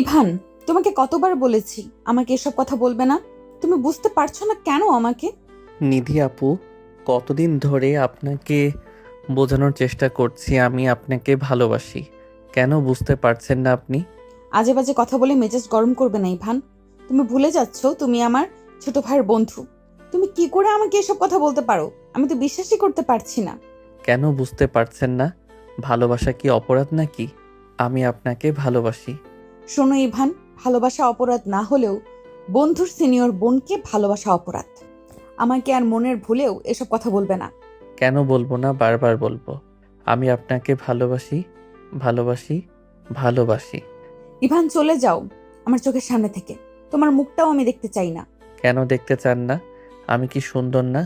Ivan, তোমাকে কতবার বলেছি আমাকে এসব কথা বলবে না? তুমি বুঝতে পারছো না কেন আমাকে? নিধি আপু, কতদিন ধরে আপনাকে বোঝানোর চেষ্টা করছি আমি আপনাকে ভালোবাসি। কেন বুঝতে পারছেন না আপনি? আজে বাজে কথা বলে মেজাজ গরম করবে না ইভান। তুমি ভুলে যাচ্ছ তুমি আমার ছোট ভাইয়ের বন্ধু। তুমি কি করে আমাকে এসব কথা বলতে পারো? আমি তো বিশ্বাসই করতে পারছি না। কেন বুঝতে পারছেন না? ভালোবাসা কি অপরাধ নাকি? আমি আপনাকে ভালোবাসি। শোনো ইভান, ভালোবাসা অপরাধ না হলেও বন্ধুর সিনিয়র বোনকে ভালোবাসা অপরাধ। আমাকে আর মনের ভুলেও এসব কথা বলবে না। কেন বলবো না, বারবার বলবো। আমি আপনাকে ভালোবাসি, ভালোবাসি, ভালোবাসি। ইভান, চলে যাও আমার চোখের সামনে থেকে। তোমার মুখটাও আমি দেখতে চাই না। কেন দেখতে চান না? আমি কি সুন্দর না?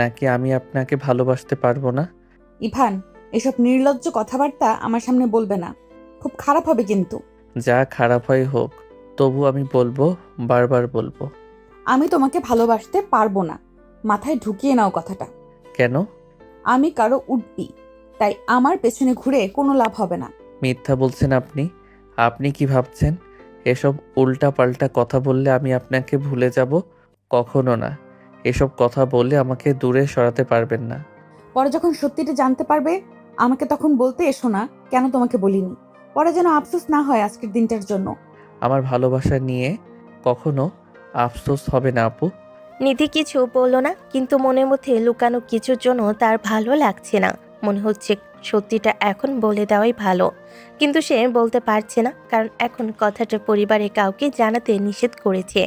নাকি আমি আপনাকে ভালোবাসতে পারবো না? ইভান, এসব নির্লজ্জ কথাবার্তা আমার সামনে বলবে না, খুব খারাপ হবে কিন্তু। যা খারাপ হয় হোক, তবু আমি বলবো, বারবার বলবো। আমি তোমাকে ভালোবাসতে পারবো না, মাথায় ঢুকিয়ে নাও কথাটা। কেন? আমি কারো উঠবি, তাই আমার পেছনে ঘুরে কোনো লাভ হবে না। মিথ্যা বলছেন আপনি। আপনি কি ভাবছেন এসব উল্টা পাল্টা কথা বললে আমি আপনাকে ভুলে যাব? কখনো না। এসব কথা বললে আমাকে দূরে সরাতে পারবেন না। পরে যখন সত্যিটা জানতে পারবে আমাকে তখন বলতে এসো না কেন তোমাকে বলিনি। পরে যেন আফসোস না হয় আজকের দিনটার জন্য। আমার ভালোবাসা নিয়ে কখনো আফসোস হবে না আপু। নিধি কিছু বলল না, কিন্তু মনের মধ্যে লুকানো কিছুর জন্য তার ভালো লাগছে না। মনে হচ্ছে সত্যিটা এখন বলে দেওয়াই ভালো, কিন্তু সে বলতে পারছে না, কারণ এখন কথাটা পরিবারে কাউকে জানাতে নিষেধ করেছে।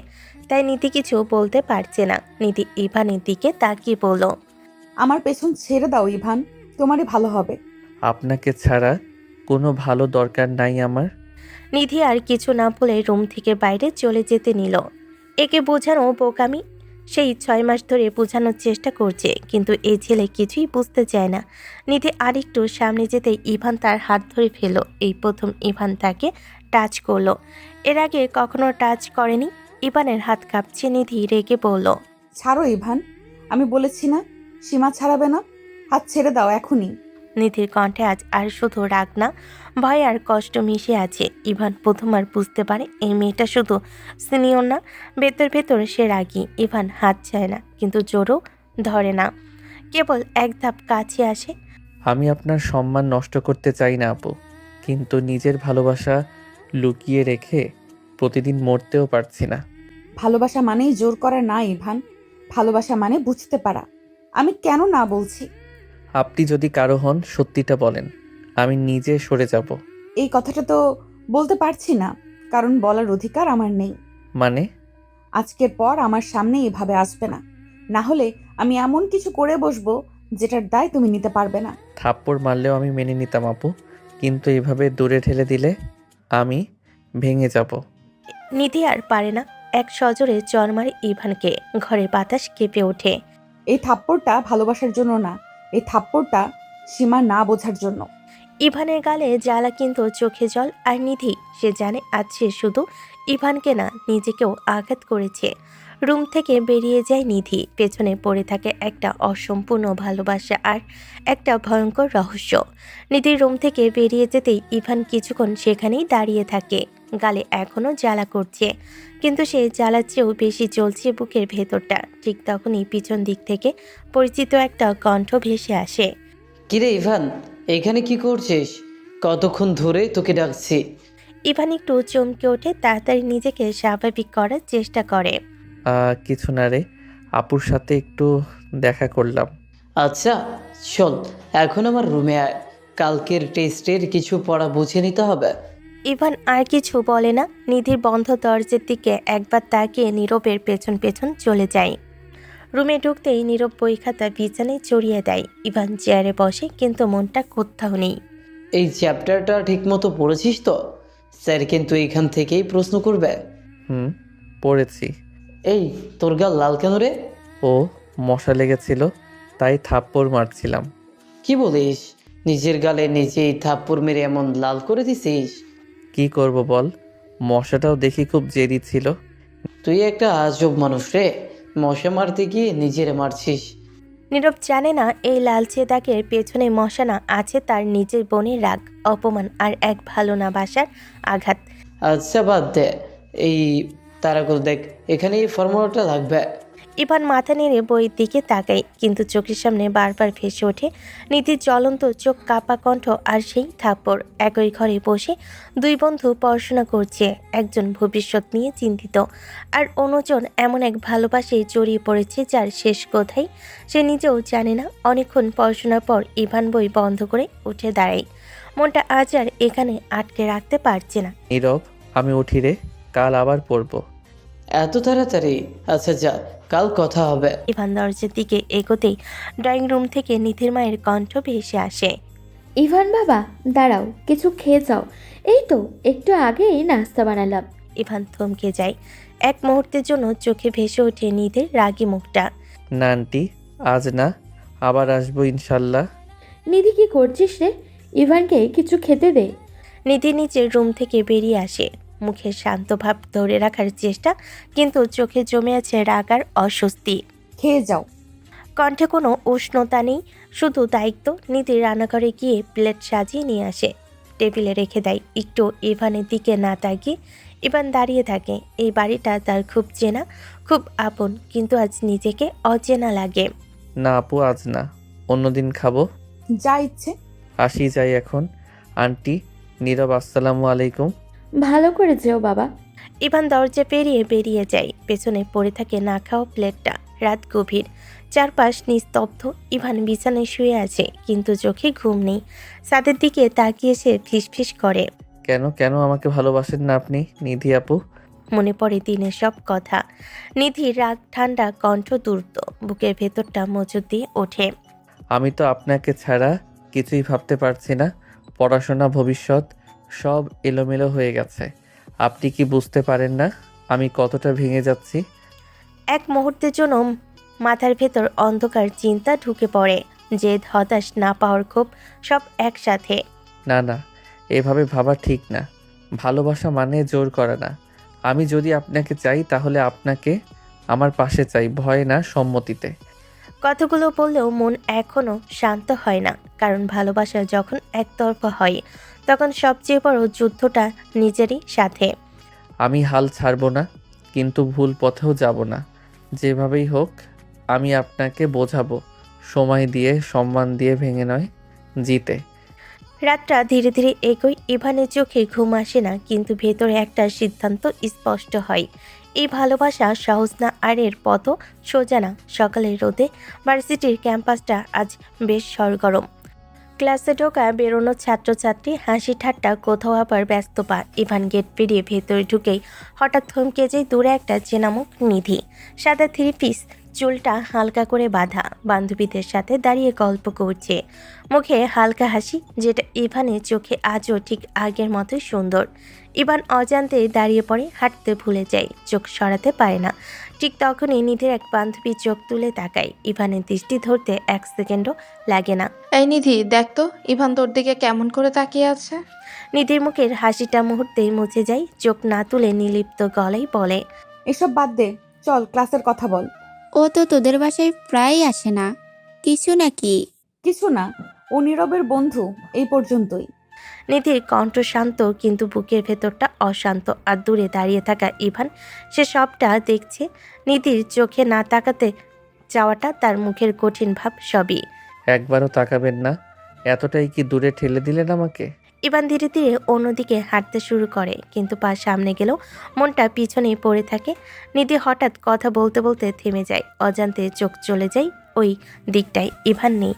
তাই নিধি কিছু বলতে পারছে না। নিধি ইভানের দিকে তাকিয়ে বলল, আমার পেছন ছেড়ে দাও ইভান, তোমারই ভালো হবে। আপনাকে ছাড়া কোনো ভালো দরকার নাই আমার। নিধি আর কিছু না বলে রুম থেকে বাইরে চলে যেতে নিল। একে বোঝানো বোকামি। সেই 6 মাস ধরে বোঝানোর চেষ্টা করছে, কিন্তু এই ছেলে কিছুই বুঝতে চায় না। নিধি আরেকটু সামনে যেতেই ইভান তার হাত ধরে ফেলল। এই প্রথম ইভান তাকে টাচ করলো। এর আগে কখনো টাচ করেনি। ইভানের হাত কাঁপছে। নিধি রেগে বলল, ছাড়ো ইভান, আমি বলেছি না সীমা ছাড়াবে না। হাত ছেড়ে দাও এখনই। নিধির কণ্ঠে আজ আর শুধু রাগ না, ভয় আর কষ্ট মিশে আছে। ইভান প্রথমবার বুঝতে পারে এই মেয়েটা শুধু সিনিয়র না, ভেতর ভেতর সে রাগী। ইভান হাত চায় না, কিন্তু জোরও ধরে না, কেবল এক ধাপ কাছে আসে। আমি আপনার সম্মান নষ্ট করতে চাই না আপু, কিন্তু নিজের ভালোবাসা লুকিয়ে রেখে প্রতিদিন মরতেও পারছি না। ভালোবাসা মানেই জোর করা না ইভান, ভালোবাসা মানে বুঝতে পারা। আমি কেন না বলছি? আপনি যদি কারো হন সত্যিটা বলেন, আমি নিজে সরে যাব। এই কথাটা তো বলতে পারছি না, কারণ বলার অধিকার আমার নেই। মানে? আজকের পর আমার সামনে এভাবে আসবে না, না হলে আমি এমন কিছু করে বসবো যেটার দায় তুমি নিতে পারবে না। থাপ্পড় মারলেও আমি মেনে নিতাম আপু, কিন্তু এভাবে দূরে ঠেলে দিলে আমি ভেঙে যাব। নিধি আর পারে না, এক সজোরে চর মারে ইভানকে। ঘরের বাতাস কেঁপে ওঠে। এই থাপ্পড়টা ভালোবাসার জন্য না, এই থাপ্পড়টা সীমা না বোঝার জন্য। ইভানের গালে জ্বালা, কিন্তু চোখে জল। আর নিধি, সে জানে আজ সে শুধু ইভানকে না, নিজেকেও আঘাত করেছে। রুম থেকে বেরিয়ে যায় নিধি। পেছনে পড়ে থাকে একটা অসম্পূর্ণ ভালোবাসা আর একটা ভয়ঙ্কর রহস্য। নিধির রুম থেকে বেরিয়ে যেতেই ইভান কিছুক্ষণ সেখানেই দাঁড়িয়ে থাকে। গালে এখনও জ্বালা করছে, কিন্তু সে জ্বালার চেয়েও বেশি জ্বলছে বুকের ভেতরটা। ঠিক তখনই পিছন দিক থেকে পরিচিত একটা কণ্ঠ ভেসে আসে। কিরে ইভান, এখানে কি করছিস? কতক্ষণ ধরে তোকে ডাকছি। ইভান একটু চমকে ওঠে, তাড়াতাড়ি নিজেকে স্বাভাবিক করার চেষ্টা করে। কিছু না রে, আপুর সাথে একটু দেখা করলাম। আচ্ছা, চল এখন আমার রুমে আয়। কালকের টেস্টের কিছু পড়া বুঝে নিতে হবে। ইভান আর কিছু বলে না। নিধির বন্ধ দরজার দিকে একবার তাকিয়ে নীরবের পেছন পেছন চলে যায়। রুমে ঢুকতেই নীরব বই খাতা বিছানায় চড়িয়ে দেয়। ইভান চেয়ারে বসে, কিন্তু মনটা কোথাও নেই। এই চ্যাপ্টারটা ঠিকমতো পড়েছিস তো? স্যার কিন্তু এখান থেকেই প্রশ্ন করবে। হুম, পড়েছি। এই, তোর গাল লাল কেন রে? ও, মশা লেগেছিল, তাই থাপ্পড় মারছিলাম। কি বলিস? নিজের গালে নিজেই থাপ্পড় মেরে এমন লাল করে দিছিস? কি করব বল, মশাটাও দেখি খুব জেদি ছিল। তুই একটা আজব মানুষ রে, মশা মারতে গিয়ে নিজেরে মারছিস। নীরব জানে না এই লালচে দাগের পেছনে মশানা আছে তার নিজের বোনের রাগ, অপমান আর এক ভালো না বাসার আঘাত। আচ্ছা বাদ দে, এই তারাগুলো দেখ, এখানে এই ফর্মুলাটা লাগবে। ইভান মাথা নেড়ে বইয়ের দিকে তাকায়, কিন্তু চোখের সামনে বারবার ভেসে ওঠে নীতির জ্বলন্ত চোখ, কাপা কণ্ঠ আর সেই থাপ্পড়। একই ঘরে বসে দুই বন্ধু পড়াশোনা করছে, একজন ভবিষ্যৎ নিয়ে চিন্তিত আর অন্যজন এমন এক ভালোবাসায় জড়িয়ে পড়েছে যার শেষ কোথায় সে নিজেও জানে না। অনেকক্ষণ পড়াশোনার পর ইভান বই বন্ধ করে উঠে দাঁড়ায়। মনটা আজ আর এখানে আটকে রাখতে পারছে না। নীরব, আমি উঠি রে, কাল আবার পড়বো। এত তাড়াতাড়ি? আচ্ছা যা, কাল কথা হবে। ইভান দরজার দিকে এগোতেই ড্রয়িং রুম থেকে নিধির মায়ের কণ্ঠ ভেসে আসে। ইভান বাবা, দাঁড়াও, কিছু খেয়ে যাও। এই তো একটু আগেই নাস্তা বানালাম। ইভান থমকে যায়। এক মুহূর্তের জন্য চোখে ভেসে ওঠে নিধির রাগী মুখটা। না আন্টি, আজ না, আবার আসবো ইনশাল্লাহ। নিধি কি করছিস রে? ইভানকে কিছু খেতে দে। নিধি নিচের রুম থেকে বেরিয়ে আসে, মুখে শান্ত ভাব ধরে রাখার চেষ্টা, কিন্তু চোখে জমে আছে রাগ আর অস্বস্তি। খেয়ে যাও। কণ্ঠে কোনো উষ্ণতা নেই, শুধু দায়িত্ব। নিধি রান্নাঘরে গিয়ে প্লেট সাজিয়ে নিয়ে আসে, টেবিলে রেখে দেয়। একটু ইভানের দিকে না তাকিয়ে ইভান দাঁড়িয়ে থাকে। এই বাড়িটা তার খুব চেনা, খুব আপন, কিন্তু আজ নিজেকে অচেনা লাগে। না আপু, আজ না, অন্যদিন খাবো। যা ইচ্ছে। আসি যাই এখন। আন্টি, নীরব, আসসালামু আলাইকুম। ভালো করে যেও বাবা। ইভান দরজা পেরিয়ে বেরিয়ে যায়। পেছনে পড়ে থাকে না খাওয়া প্লেটটা। রাত গভীর, চারপাশ নিস্তব্ধ। ইভান বিছানায় শুয়ে আছে, কিন্তু চোখে ঘুম নেই। ছাদের দিকে তাকিয়ে সে ফিসফিস করে। কেন কেন আমাকে ভালোবাসেন না আপনি নিধি আপু? মনে পড়ে দিনের সব কথা। নিধির রাগ ঠান্ডা কণ্ঠ দ্রুত, বুকের ভেতরটা মজুদ দিয়ে ওঠে। আমি তো আপনাকে ছাড়া কিছুই ভাবতে পারছি না। পড়াশোনা, ভবিষ্যৎ সব এলোমেলো হয়ে গেছে। আপনি কি বুঝতে পারেন না আমি কতটা ভেঙে যাচ্ছি? এক মুহূর্তের জন্য মাথার ভেতর অন্ধকার চিন্তা ঢুকে পড়ে। জেদ, হতাশ, না পাওয়ার ক্ষোভ, সব একসাথে। না না, এভাবে ভাবা ঠিক না। ভালোবাসা মানে জোর করা না। আমি যদি আপনাকে চাই তাহলে আপনাকে আমার পাশে চাই, ভয় না, সম্মতিতে। কথাগুলো বললেও মন এখনো শান্ত হয় না, কারণ ভালোবাসা যখন একতরফা হয় তখন সবচেয়ে বড় যুদ্ধটা নিজেরই সাথে। আমি হাল ছাড়বো না, কিন্তু ভুল পথেও যাব না। যেভাবেই হোক আমি আপনাকে বোঝাবো, সময় দিয়ে, সম্মান দিয়ে, ভেঙে নয়, জিতে। রাতটা ধীরে ধীরে এগোয়। ইভানের চোখে ঘুম আসে না, কিন্তু ভেতরে একটা সিদ্ধান্ত স্পষ্ট হয়। এই ভালোবাসা সহজ না, আর এর পথও সোজা না। সকালের রোদে ভার্সিটির ক্যাম্পাসটা আজ বেশ সরগরম। ক্লাসে ঢোকা, বেরোনো ছাত্রছাত্রী, হাসি ঠাট্টা, কোথাও আবার ব্যস্ততা। ইভান গেট পেরিয়ে ভেতরে ঢুকেই হঠাৎ থমকে যায়। দূরে একটা চেনামুখ, নিধি। সাদা থ্রি পিস, চুলটা হালকা করে বাঁধা, বান্ধবীদের সাথে দাঁড়িয়ে গল্প করছে। মুখে হালকা হাসি, যেটা ইভানের চোখে আজও ঠিক আগের মতোই সুন্দর। ইভান অজান্তে দাঁড়িয়ে পড়ে, হাঁটতে ভুলে যায়, চোখ সরাতে পারে না। ঠিক তখনই নিধির এক বান্ধবী চোখ তুলে তাকায়। ইভানের দৃষ্টি ধরতে 1 সেকেন্ডও লাগে না। এই নিধি, দেখ তো ইভান তোর দিকে কেমন করে তাকিয়ে আছে। নিধির মুখের হাসিটা মুহূর্তেই মুছে যায়। চোখ না তুলে নির্লিপ্ত গলায় বলে, এসব বাদ দে, চল ক্লাসের কথা বল। ও তো তোদের বাসায় প্রায়ই আসে না, কিছু নাকি? কিছু না, ও নীরবের বন্ধু, এই পর্যন্তই। নিধির কণ্ঠ শান্ত, কিন্তু বুকের ভেতরটা অশান্ত। আর দূরে দাঁড়িয়ে থাকা ইভান, সে সবটা দেখছে। নিধির চোখে না তাকাতে চাওয়াটা, তার মুখের কঠিন ভাব, সবই। একবারও তাকাবেন না? এতটাই কি দূরে ঠেলে দিলেন আমাকে? ইভান ধীরে ধীরে অন্যদিকে হাঁটতে শুরু করে, কিন্তু পা সামনে গেলেও মনটা পিছনে পড়ে থাকে। নিধি হঠাৎ কথা বলতে বলতে থেমে যায়। অজান্তে চোখ চলে যায় ওই দিকটায়। ইভান নেই।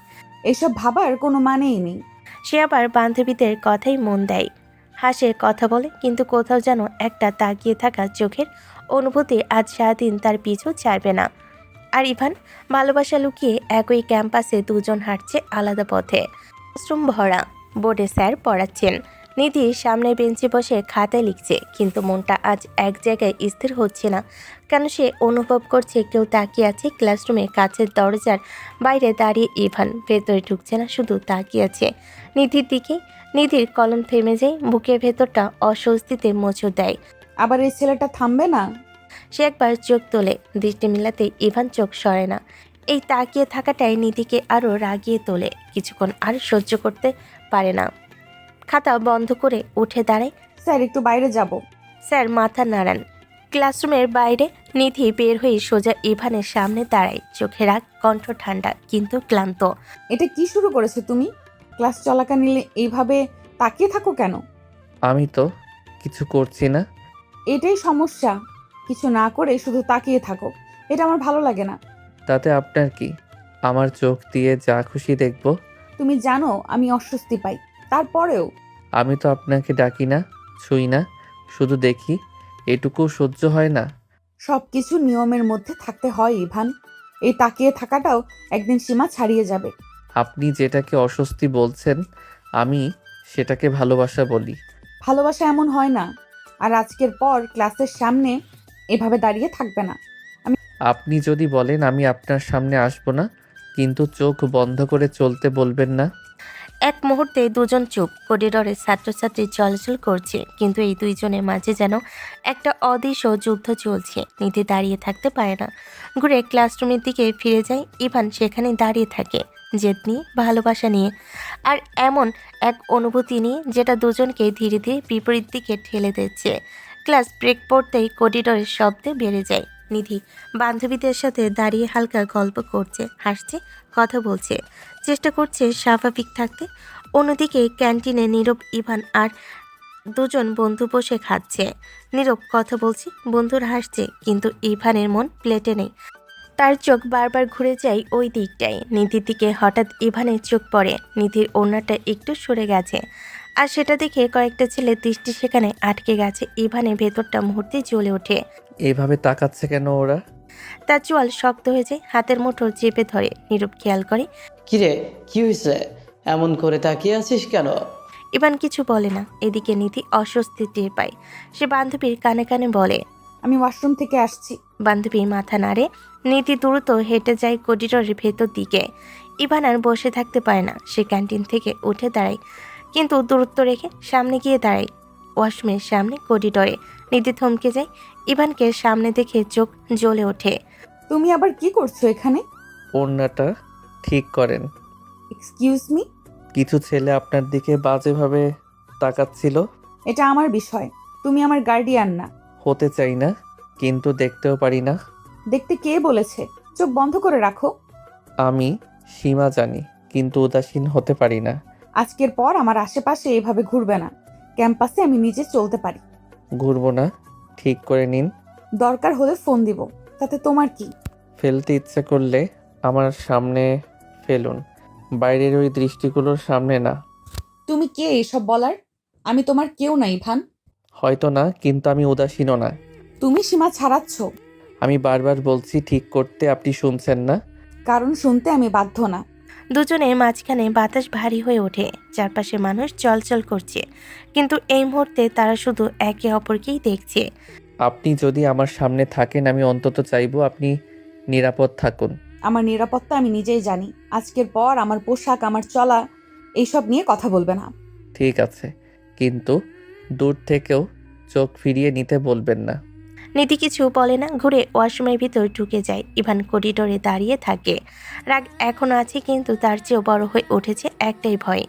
এসব ভাবার কোনো মানেই নেই। সে আবার বান্ধবীদের কথাই মন দেয়, হাসে, কথা বলে, কিন্তু কোথাও যেন একটা তাকিয়ে থাকা চোখের অনুভূতি আজ সারাদিন তার পিছু ছাড়বে না। আর ইভান, ভালোবাসা লুকিয়ে একই ক্যাম্পাসে দুজন হাঁটছে আলাদা পথে। ক্লাসরুম ভরা, বোর্ডে স্যার পড়াচ্ছেন। নিধি সামনে বেঞ্চে বসে খাতায় লিখছে, কিন্তু মনটা আজ এক জায়গায় স্থির হচ্ছে না। কেন সে অনুভব করছে কেউ তাকিয়ে আছে। ক্লাসরুমে কাছের দরজার বাইরে দাঁড়িয়ে ইভান, ভেতরে ঢুকছে না, শুধু তাকিয়ে আছে নিধির দিকে। নিধির কলম থেমে যায়, বুকের ভেতরটা অস্বস্তিতে মোচড় দেয়। আবার এই ছেলেটা থামবে না। সে একবার চোখ তোলে, দৃষ্টি মিলাতে ইভান চোখ সরে না। এই তাকিয়ে থাকাটাই নিধিকে আরও রাগিয়ে তোলে। কিছুক্ষণ আর সহ্য করতে পারে না, খাতা বন্ধ করে উঠে দাঁড়ায়। স্যার, একটু বাইরে যাব। স্যার মাথা নাড়ান। ক্লাসরুমের বাইরে নিধি বের হয়ে সোজা ইভানের সামনে দাঁড়ায়, চোখে রাগ, কণ্ঠ ঠান্ডা কিন্তু ক্লান্ত। এটা কি শুরু করেছো তুমি? ক্লাস চলাকালীন এইভাবে তাকিয়ে থাকো কেন? আমি তো কিছু করছি না। এটাই সমস্যা, কিছু না করে শুধু তাকিয়ে থাকো। এটা আমার ভালো লাগে না। তাতে আপনার কি? আমার চোখ দিয়ে যা খুশি দেখব। তুমি জানো আমি অস্বস্তি পাই, তারপরেও আমি তো আপনাকে ডাকি না, ছুঁই না, শুধু দেখি। এটুকু সহ্য হয় না? সবকিছু নিয়মের মধ্যে থাকতে হয় ইভান। এই তাকিয়ে থাকাটাও একদিন সীমা ছাড়িয়ে যাবে। আপনি যেটাকে অস্বস্তি বলছেন, আমি সেটাকে ভালোবাসা বলি। ভালোবাসা এমন হয় না। আর আজকের পর ক্লাসের সামনে এভাবে দাঁড়িয়ে থাকবে না। আপনি যদি বলেন আমি আপনার সামনে আসবো না, কিন্তু চোখ বন্ধ করে চলতে বলবেন না। এক মুহূর্তে দুজন চুপ। করিডোরে ছাত্রছাত্রী চলাচল করছে, কিন্তু এই দুইজনের মাঝে যেন একটা অদৃশ্য যুদ্ধ চলছে। নিধি দাঁড়িয়ে থাকতে পারে না, ঘুরে ক্লাসরুমের দিকে ফিরে যায়। ইভান সেখানে দাঁড়িয়ে থাকে, জেদ নিয়ে, ভালোবাসা নিয়ে, আর এমন এক অনুভূতি নিয়ে যেটা দুজনকে ধীরে ধীরে বিপরীত দিকে ঠেলে দিচ্ছে। ক্লাস ব্রেক পড়তেই করিডোরের শব্দে বেড়ে যায়। নিধি বান্ধবীদের সাথে দাঁড়িয়ে হালকা গল্প করছে, হাসছে, কথা বলছে, চেষ্টা করছে স্বাভাবিক থাকতে। অন্যদিকে ক্যান্টিনে নীরব, ইভান আর দুজন বন্ধু বসে খাচ্ছে। নীরব কথা বলছে, বন্ধুরা হাসছে, কিন্তু ইভানের মন প্লেটে নেই। তার চোখ বারবার ঘুরে যায় ওই দিকটায়। নিধির দিকে হঠাৎ ইভানের চোখ পড়ে। নিধির ওড়নাটা একটু সরে গেছে, আর সেটা দেখে কয়েকটা ছেলে দৃষ্টি সেখানে আটকে গেছে। ইভানের ভেতরটা মুহূর্তে জ্বলে ওঠে। এইভাবে তাকাচ্ছে কেন ওরা? তার চোয়াল শক্ত হয়ে যায়, হাতের মুঠো চেপে ধরে। নীরব খেয়াল করে। কিরে, কি হয়েছে? এমন করে তাকিয়ে আছিস কেন? ইভান কিছু বলে না। এদিকে নিধি অস্বস্তি টের পায়। সে বান্ধবীর কানে কানে বলে, আমি ওয়াশরুম থেকে আসছি। বান্ধবী মাথা নাড়ে। নিধি দ্রুত হেঁটে যায় করিডোরের ভেতর দিকে। ইভান আর বসে থাকতে পারে না, সে ক্যান্টিন থেকে উঠে দাঁড়ায়, কিন্তু দূরত্ব রেখে সামনে গিয়ে দাঁড়ায়। ওয়াশরুমের সামনে করিডোরে নিধি থমকে যায়। ইভানকে সামনে দেখে চোখ জ্বলে ওঠে। তুমি আবার কি করছো এখানে? ওড়নাটা ঠিক করেন। Excuse me? কিছু ছেলে আপনার দিকে বাজেভাবে তাকাচ্ছিল। এটা আমার বিষয়, তুমি আমার গার্ডিয়ান না। হতে চাই না, কিন্তু দেখতেও পারি না। দেখতে কে বলেছে? চোখ বন্ধ করে রাখো। আমি সীমা জানি, কিন্তু উদাসীন হতে পারি না। আজকের পর আমার আশেপাশে এভাবে ঘুরবে না। ক্যাম্পাসে আমি নিজে চলতে পারি। ঘুরবো না, ঠিক করে নিন। দরকার হলে ফোন দিব, তাতে তোমার কি? ফেলতে ইচ্ছে করলে আমার সামনে ফেলুন, বাইরের ওই দৃষ্টিগুলোর সামনে না। তুমি কে এসব বলার? আমি তোমার কেউ না ইভান। হয়তো না, কিন্তু আমি উদাসীনও না। তুমি সীমা ছাড়াচ্ছ। আমি বারবার বলছি ঠিক করতে, আপনি শুনছেন না। কারণ শুনতে আমি বাধ্য না। দুজনের মাঝখানে বাতাস ভারী হয়ে ওঠে। চারপাশে মানুষ চলচল করছে, কিন্তু এই মুহূর্তে তারা শুধু একে অপরকেই দেখছে। আপনি যদি আমার সামনে থাকেন, আমি অন্তত চাইবো আপনি নিরাপদ থাকুন। আমার নিরাপত্তা আমি নিজেই জানি। আজকের পর আমার পোশাক, আমার চলা, এইসব নিয়ে কথা বলবে না। ঠিক আছে, কিন্তু দূর থেকেও চোখ ফিরিয়ে নিতে বলবেন না। নিধি কিছু বলে না, ঘুরে ওয়াশরুমের ভিতর ঢুকে যায়। ইভান করিডোরে দাঁড়িয়ে থাকে। রাগ এখনো আছে, কিন্তু তার চেয়েও বড় হয়ে উঠেছে একটাই ভয়।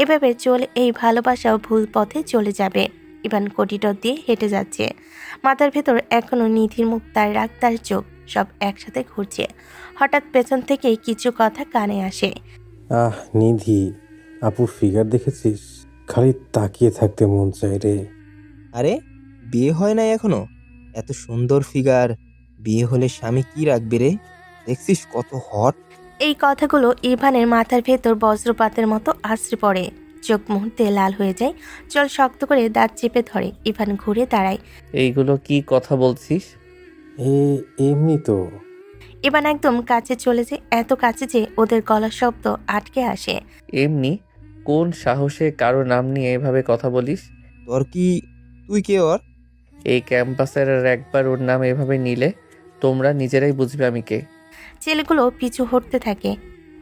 এভাবে চলে এই ভালোবাসাও ভুল পথে চলে যাবে। ইভান করিডোর দিয়ে হেঁটে যাচ্ছে। মাথার ভেতর এখনো নিধির মুখ, তার রাগ, তার চোখ, সব একসাথে ঘুরছে। হঠাৎ পেছন থেকে কিছু কথা কানে আসে। নিধি, আপুর ফিগার দেখেছিস? খালি তাকিয়ে থাকতে মন চায় রে। আরে, বিয়ে হয় নাই এখনো? এত সুন্দর ফিগার, বিয়ে হলে স্বামী কি রাখবে রে? দেখছিস কত হট। এই কথাগুলো ইভানের মাথার ভেতর বজ্রপাতের মতো আছড়ে পড়ে। চোখ মুহূর্তে লাল হয়ে যায়, চল শক্ত করে দাঁত চেপে ধরে। ইভান ঘুরে দাঁড়ায়। এইগুলো কি কথা বলছিস? এমনি তো। ইভান একদম কাছে চলে যায়, এত কাছে যে ওদের গলার শব্দ আটকে আসে। এমনি? কোন সাহসে কারো নাম নিয়ে এভাবে কথা বলিস? তোর কি, তুই কে ওর? এই ক্যাম্পাসের আর একবার ওর নাম এভাবে নিলে তোমরা নিজেরাই বুঝবে আমি কে। ছেলেগুলো পিছু হটতে থাকে।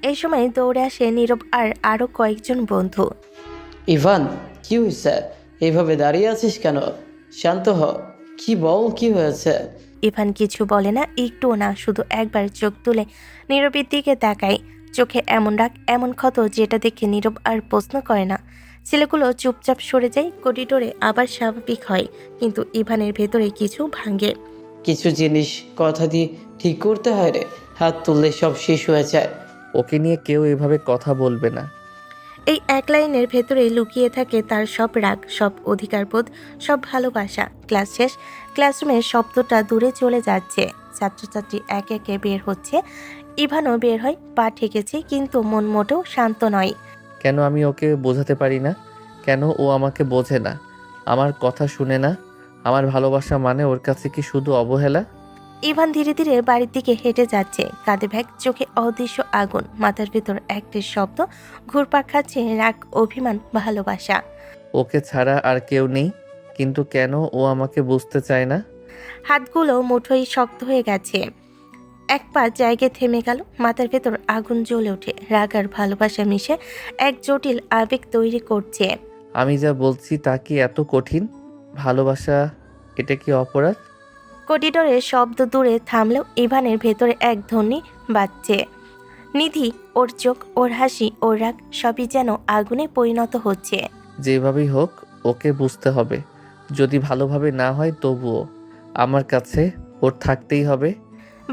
এই সময় দৌড়ে আসে নীরব আর আরো কয়েকজন বন্ধু। ইভান, কি হয়েছে? এইভাবে দাঁড়িয়ে আছিস কেন? শান্ত হ। কি বল, কি হয়েছে? ইভান কিছু বলে না, একটুও না, শুধু একবার চোখ তুলে নীরবের দিকে তাকায়। চোখে এমন রাগ, এমন ক্ষত, যেটা দেখে নীরব আর প্রশ্ন করে না। ছেলেগুলো চুপচাপ সরে যায়, করিডোরে আবার স্বাভাবিক হয়, কিন্তু ইভানের ভেতরে কিছু ভাঙে। কিছু জিনিস কথা দিয়ে ঠিক করতে হয় রে, হাত তুললে সব শেষ হয়ে যায়। ওকে নিয়ে কেউ এভাবে কথা বলবে না। এই এক লাইনের ভেতরে লুকিয়ে থাকে তার সব রাগ, সব অধিকারবোধ, সব ভালোবাসা। ক্লাস শেষ, ক্লাসরুমের শব্দটা দূরে চলে যাচ্ছে, ছাত্রছাত্রী একে একে বের হচ্ছে, ইভানও বের হয়। পা ঠেকেছে, কিন্তু মন মোটেও শান্ত নয়। কেন আমি ওকে বোঝাতে পারি না? কেন ও আমাকে বোঝে না, আমার কথা শুনে না? আমার ভালোবাসা মানে ওর কাছে কি শুধু অবহেলা? ইভান ধীরে ধীরে বাড়ির দিকে হেঁটে যাচ্ছে, কাঁধে ব্যাগ, চোখে অদৃশ্য আগুন, মাথার ভেতর একটি শব্দ ঘুরপাক খাচ্ছে, রাগ, অভিমান, ভালোবাসা। ওকে ছাড়া আর কেউ নেই, কিন্তু কেন ও আমাকে বুঝতে চায় না? হাতগুলো মুঠোই শক্ত হয়ে গেছে, এক পা জায়গায় থেমে গেল, মাথার ভেতর আগুন জ্বলে ওঠে, রাগ আর ভালোবাসা মিশে এক জটিল আবেগ তৈরি করছে। আমি যা বলছি তা কি এত কঠিন? ভালোবাসা এটা কি অপরাধ? করিডোরের শব্দ দূরে থামলেও ইভানের ভেতরে এক ধ্বনি বাজছে। নিধি, ওর চোখ, ওর হাসি, ওর রাগ সবই যেন আগুনে পরিণত হচ্ছে। যেভাবেই হোক ওকে বুঝতে হবে। যদি ভালোভাবে না হয় তবুও আমার কাছে ওর থাকতেই হবে।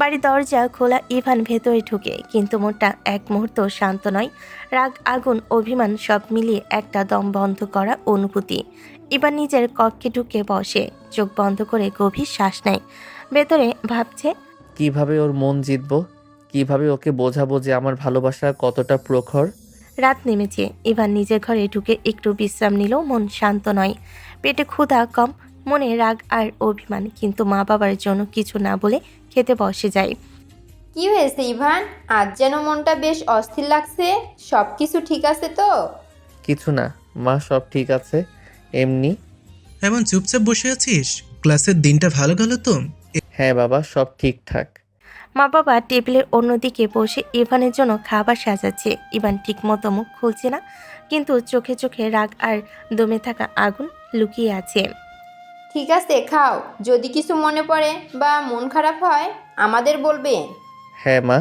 বাড়ির দরজা খোলা, ইভান ভেতরে ঢুকে, কিন্তু মনটা এক মুহূর্ত শান্ত নয়। রাগ, আগুন, অভিমান সব মিলিয়ে একটা দম বন্ধ করা অনুভূতি। ইভান নিজের কক্ষে ঢুকে বসে, চোখ বন্ধ করে গভীর শ্বাস নেয়। ভেতরে ভাবছে, কিভাবে ওর মন জিতবো, কিভাবে ওকে বোঝাবো যে আমার ভালোবাসা কতটা প্রখর। রাত নেমেছে, ইভান নিজের ঘরে ঢুকে একটু বিশ্রাম নিলেও মন শান্ত নয়। পেটে ক্ষুধা কম, মনে রাগ আর অভিমান, কিন্তু মা বাবার জন্য কিছু না বলে খেতে বসে যায়। কি হয়েছে ইভান? আজ যেন মনটা বেশ অস্থির লাগছে। সব কিছু ঠিক আছে তো? কিছু না মা, সব ঠিক আছে, এমনি। এমন চুপচাপ বসে আছিস? ক্লাসের দিনটা ভালো গেল তো? হ্যাঁ বাবা, সব ঠিকঠাক। মা বাবা টেবিলের অন্যদিকে বসে ইভানের জন্য খাবার সাজাচ্ছে। ইভান ঠিক মতো মুখ খুলছে না, কিন্তু চোখে চোখে রাগ আর দমে থাকা আগুন লুকিয়ে আছে। ঠিক আছে, খাও। যদি কিছু মনে পড়ে বা মন খারাপ হয় আমাদের বলবে। হ্যাঁ মা।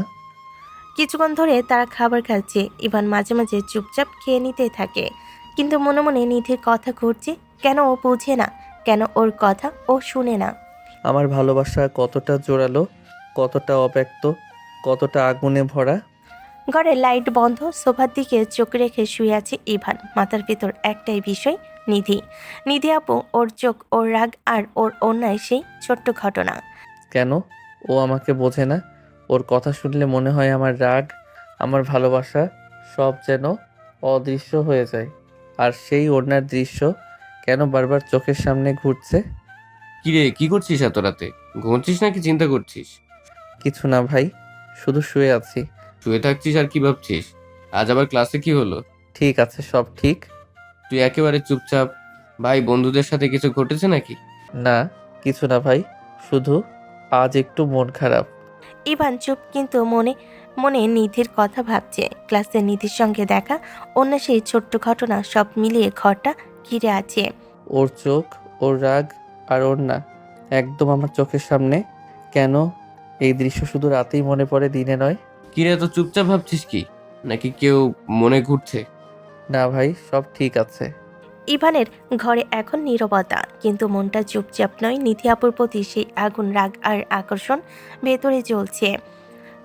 কিছুক্ষণ ধরে তারা খাবার খাচ্ছে। ইভান মাঝে মাঝে চুপচাপ খেয়ে নিতে থাকে, কিন্তু মনে মনে নিধির কথা ঘুরছে। কেন ও বুঝে না, কেন ওর কথা ও শুনে না। আমার ভালোবাসা কতটা জোরালো, কতটা অব্যক্ত, কতটা আগুনে ভরা। ঘরের লাইট বন্ধ, সোফার দিকে চোখ রেখে শুয়ে আছে ইভান। মাথার ভেতর একটাই বিষয়, নিধি। নিধি আপু, ওর চোখ, ওর রাগ আর ওর অন্যায় সেই ছোট্ট ঘটনা। কেন ও আমাকে বোঝে না? ওর কথা শুনলে মনে হয় আমার রাগ, আমার ভালোবাসা সব যেন অদৃশ্য হয়ে যায়। আর সেই ওড়নার দৃশ্য কেন বারবার চোখের সামনে ঘুরছে? কিরে, কি করছিস এত রাতে? ঘুমোচ্ছিস নাকি চিন্তা করছিস? কিছু না ভাই, শুধু শুয়ে আছি। শুয়ে থাকছিস আর কি ভাবছিস? আজ আবার ক্লাসে কি হলো? ঠিক আছে, সব ঠিক। তুই একেবারে চুপচাপ। ভাই, বন্ধুদের সাথে কিছু ঘটেছে নাকি? না, কিছু না ভাই, শুধু আজ একটু মন খারাপ। ইভান চুপ, কিন্তু মনে মনে নিধির কথা ভাবছে। ক্লাসে নিধির সঙ্গে দেখা, অন্য সেই ছোট্ট ঘটনা, সব মিলিয়ে ঘরটা ঘিরে আছে। ওর চোখ, ওর রাগ আর ওর না, একদম আমার চোখের সামনে। কেন এই দৃশ্য শুধু রাতেই মনে পড়ে, দিনে নয়? কিরে, এত চুপচাপ ভাবছিস কি? নাকি কেউ মনে ঘুরছে? না ভাই, সব ঠিক আছে। ইভানের ঘরে এখন নীরবতা, কিন্তু মনটা চুপচাপ নয়। নিধি আপুর প্রতি সেই আগুন, রাগ আর আকর্ষণ ভেতরে জ্বলছে,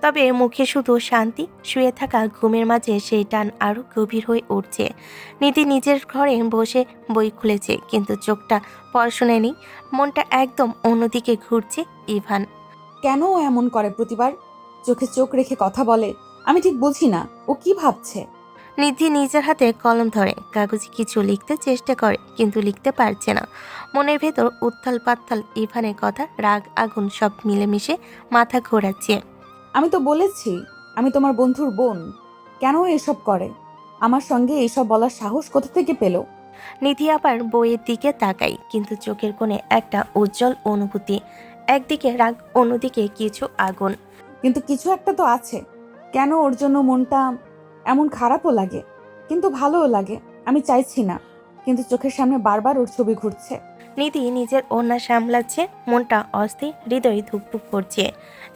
তবে মুখে শুধু শান্তি। শুয়ে থাকা ঘুমের মাঝে সেই টান আরও গভীর হয়ে উঠছে। নিধি নিজের ঘরে বসে বই খুলেছে, কিন্তু চোখটা পড়াশোনায় নেই, মনটা একদম অন্যদিকে ঘুরছে। ইভান কেন ও এমন করে প্রতিবার? চোখে চোখ রেখে কথা বলে, আমি ঠিক বুঝি না ও কি ভাবছে। নিধি নিজের হাতে কলম ধরে কাগজে কিছু লিখতে চেষ্টা করে, কিন্তু লিখতে পারছে না। মনের ভেতর উত্থাল পাত্থাল, ইভানের কথা, রাগ, আগুন সব মিলেমিশে মাথা ঘোরাচ্ছে। আমি তো বলেছি আমি তোমার বন্ধুর বোন, কেন ও এসব করে? আমার সঙ্গে এসব বলার সাহস কোথা থেকে পেল? নিধি আবার বইয়ের দিকে তাকাই, কিন্তু চোখের কোণে একটা উজ্জ্বল অনুভূতি। একদিকে রাগ, অন্যদিকে কিছু আগুন। কিন্তু কিছু একটা তো আছে। কেন ওর জন্য মনটা এমন খারাপও লাগে, কিন্তু ভালোও লাগে। আমি চাইছি না, কিন্তু চোখের সামনে বারবার ওর ছবি ঘুরছে। নিধি নিজের ওড়না সামলাচ্ছে, মনটা অস্থির, হৃদয় ধুকপুক করছে।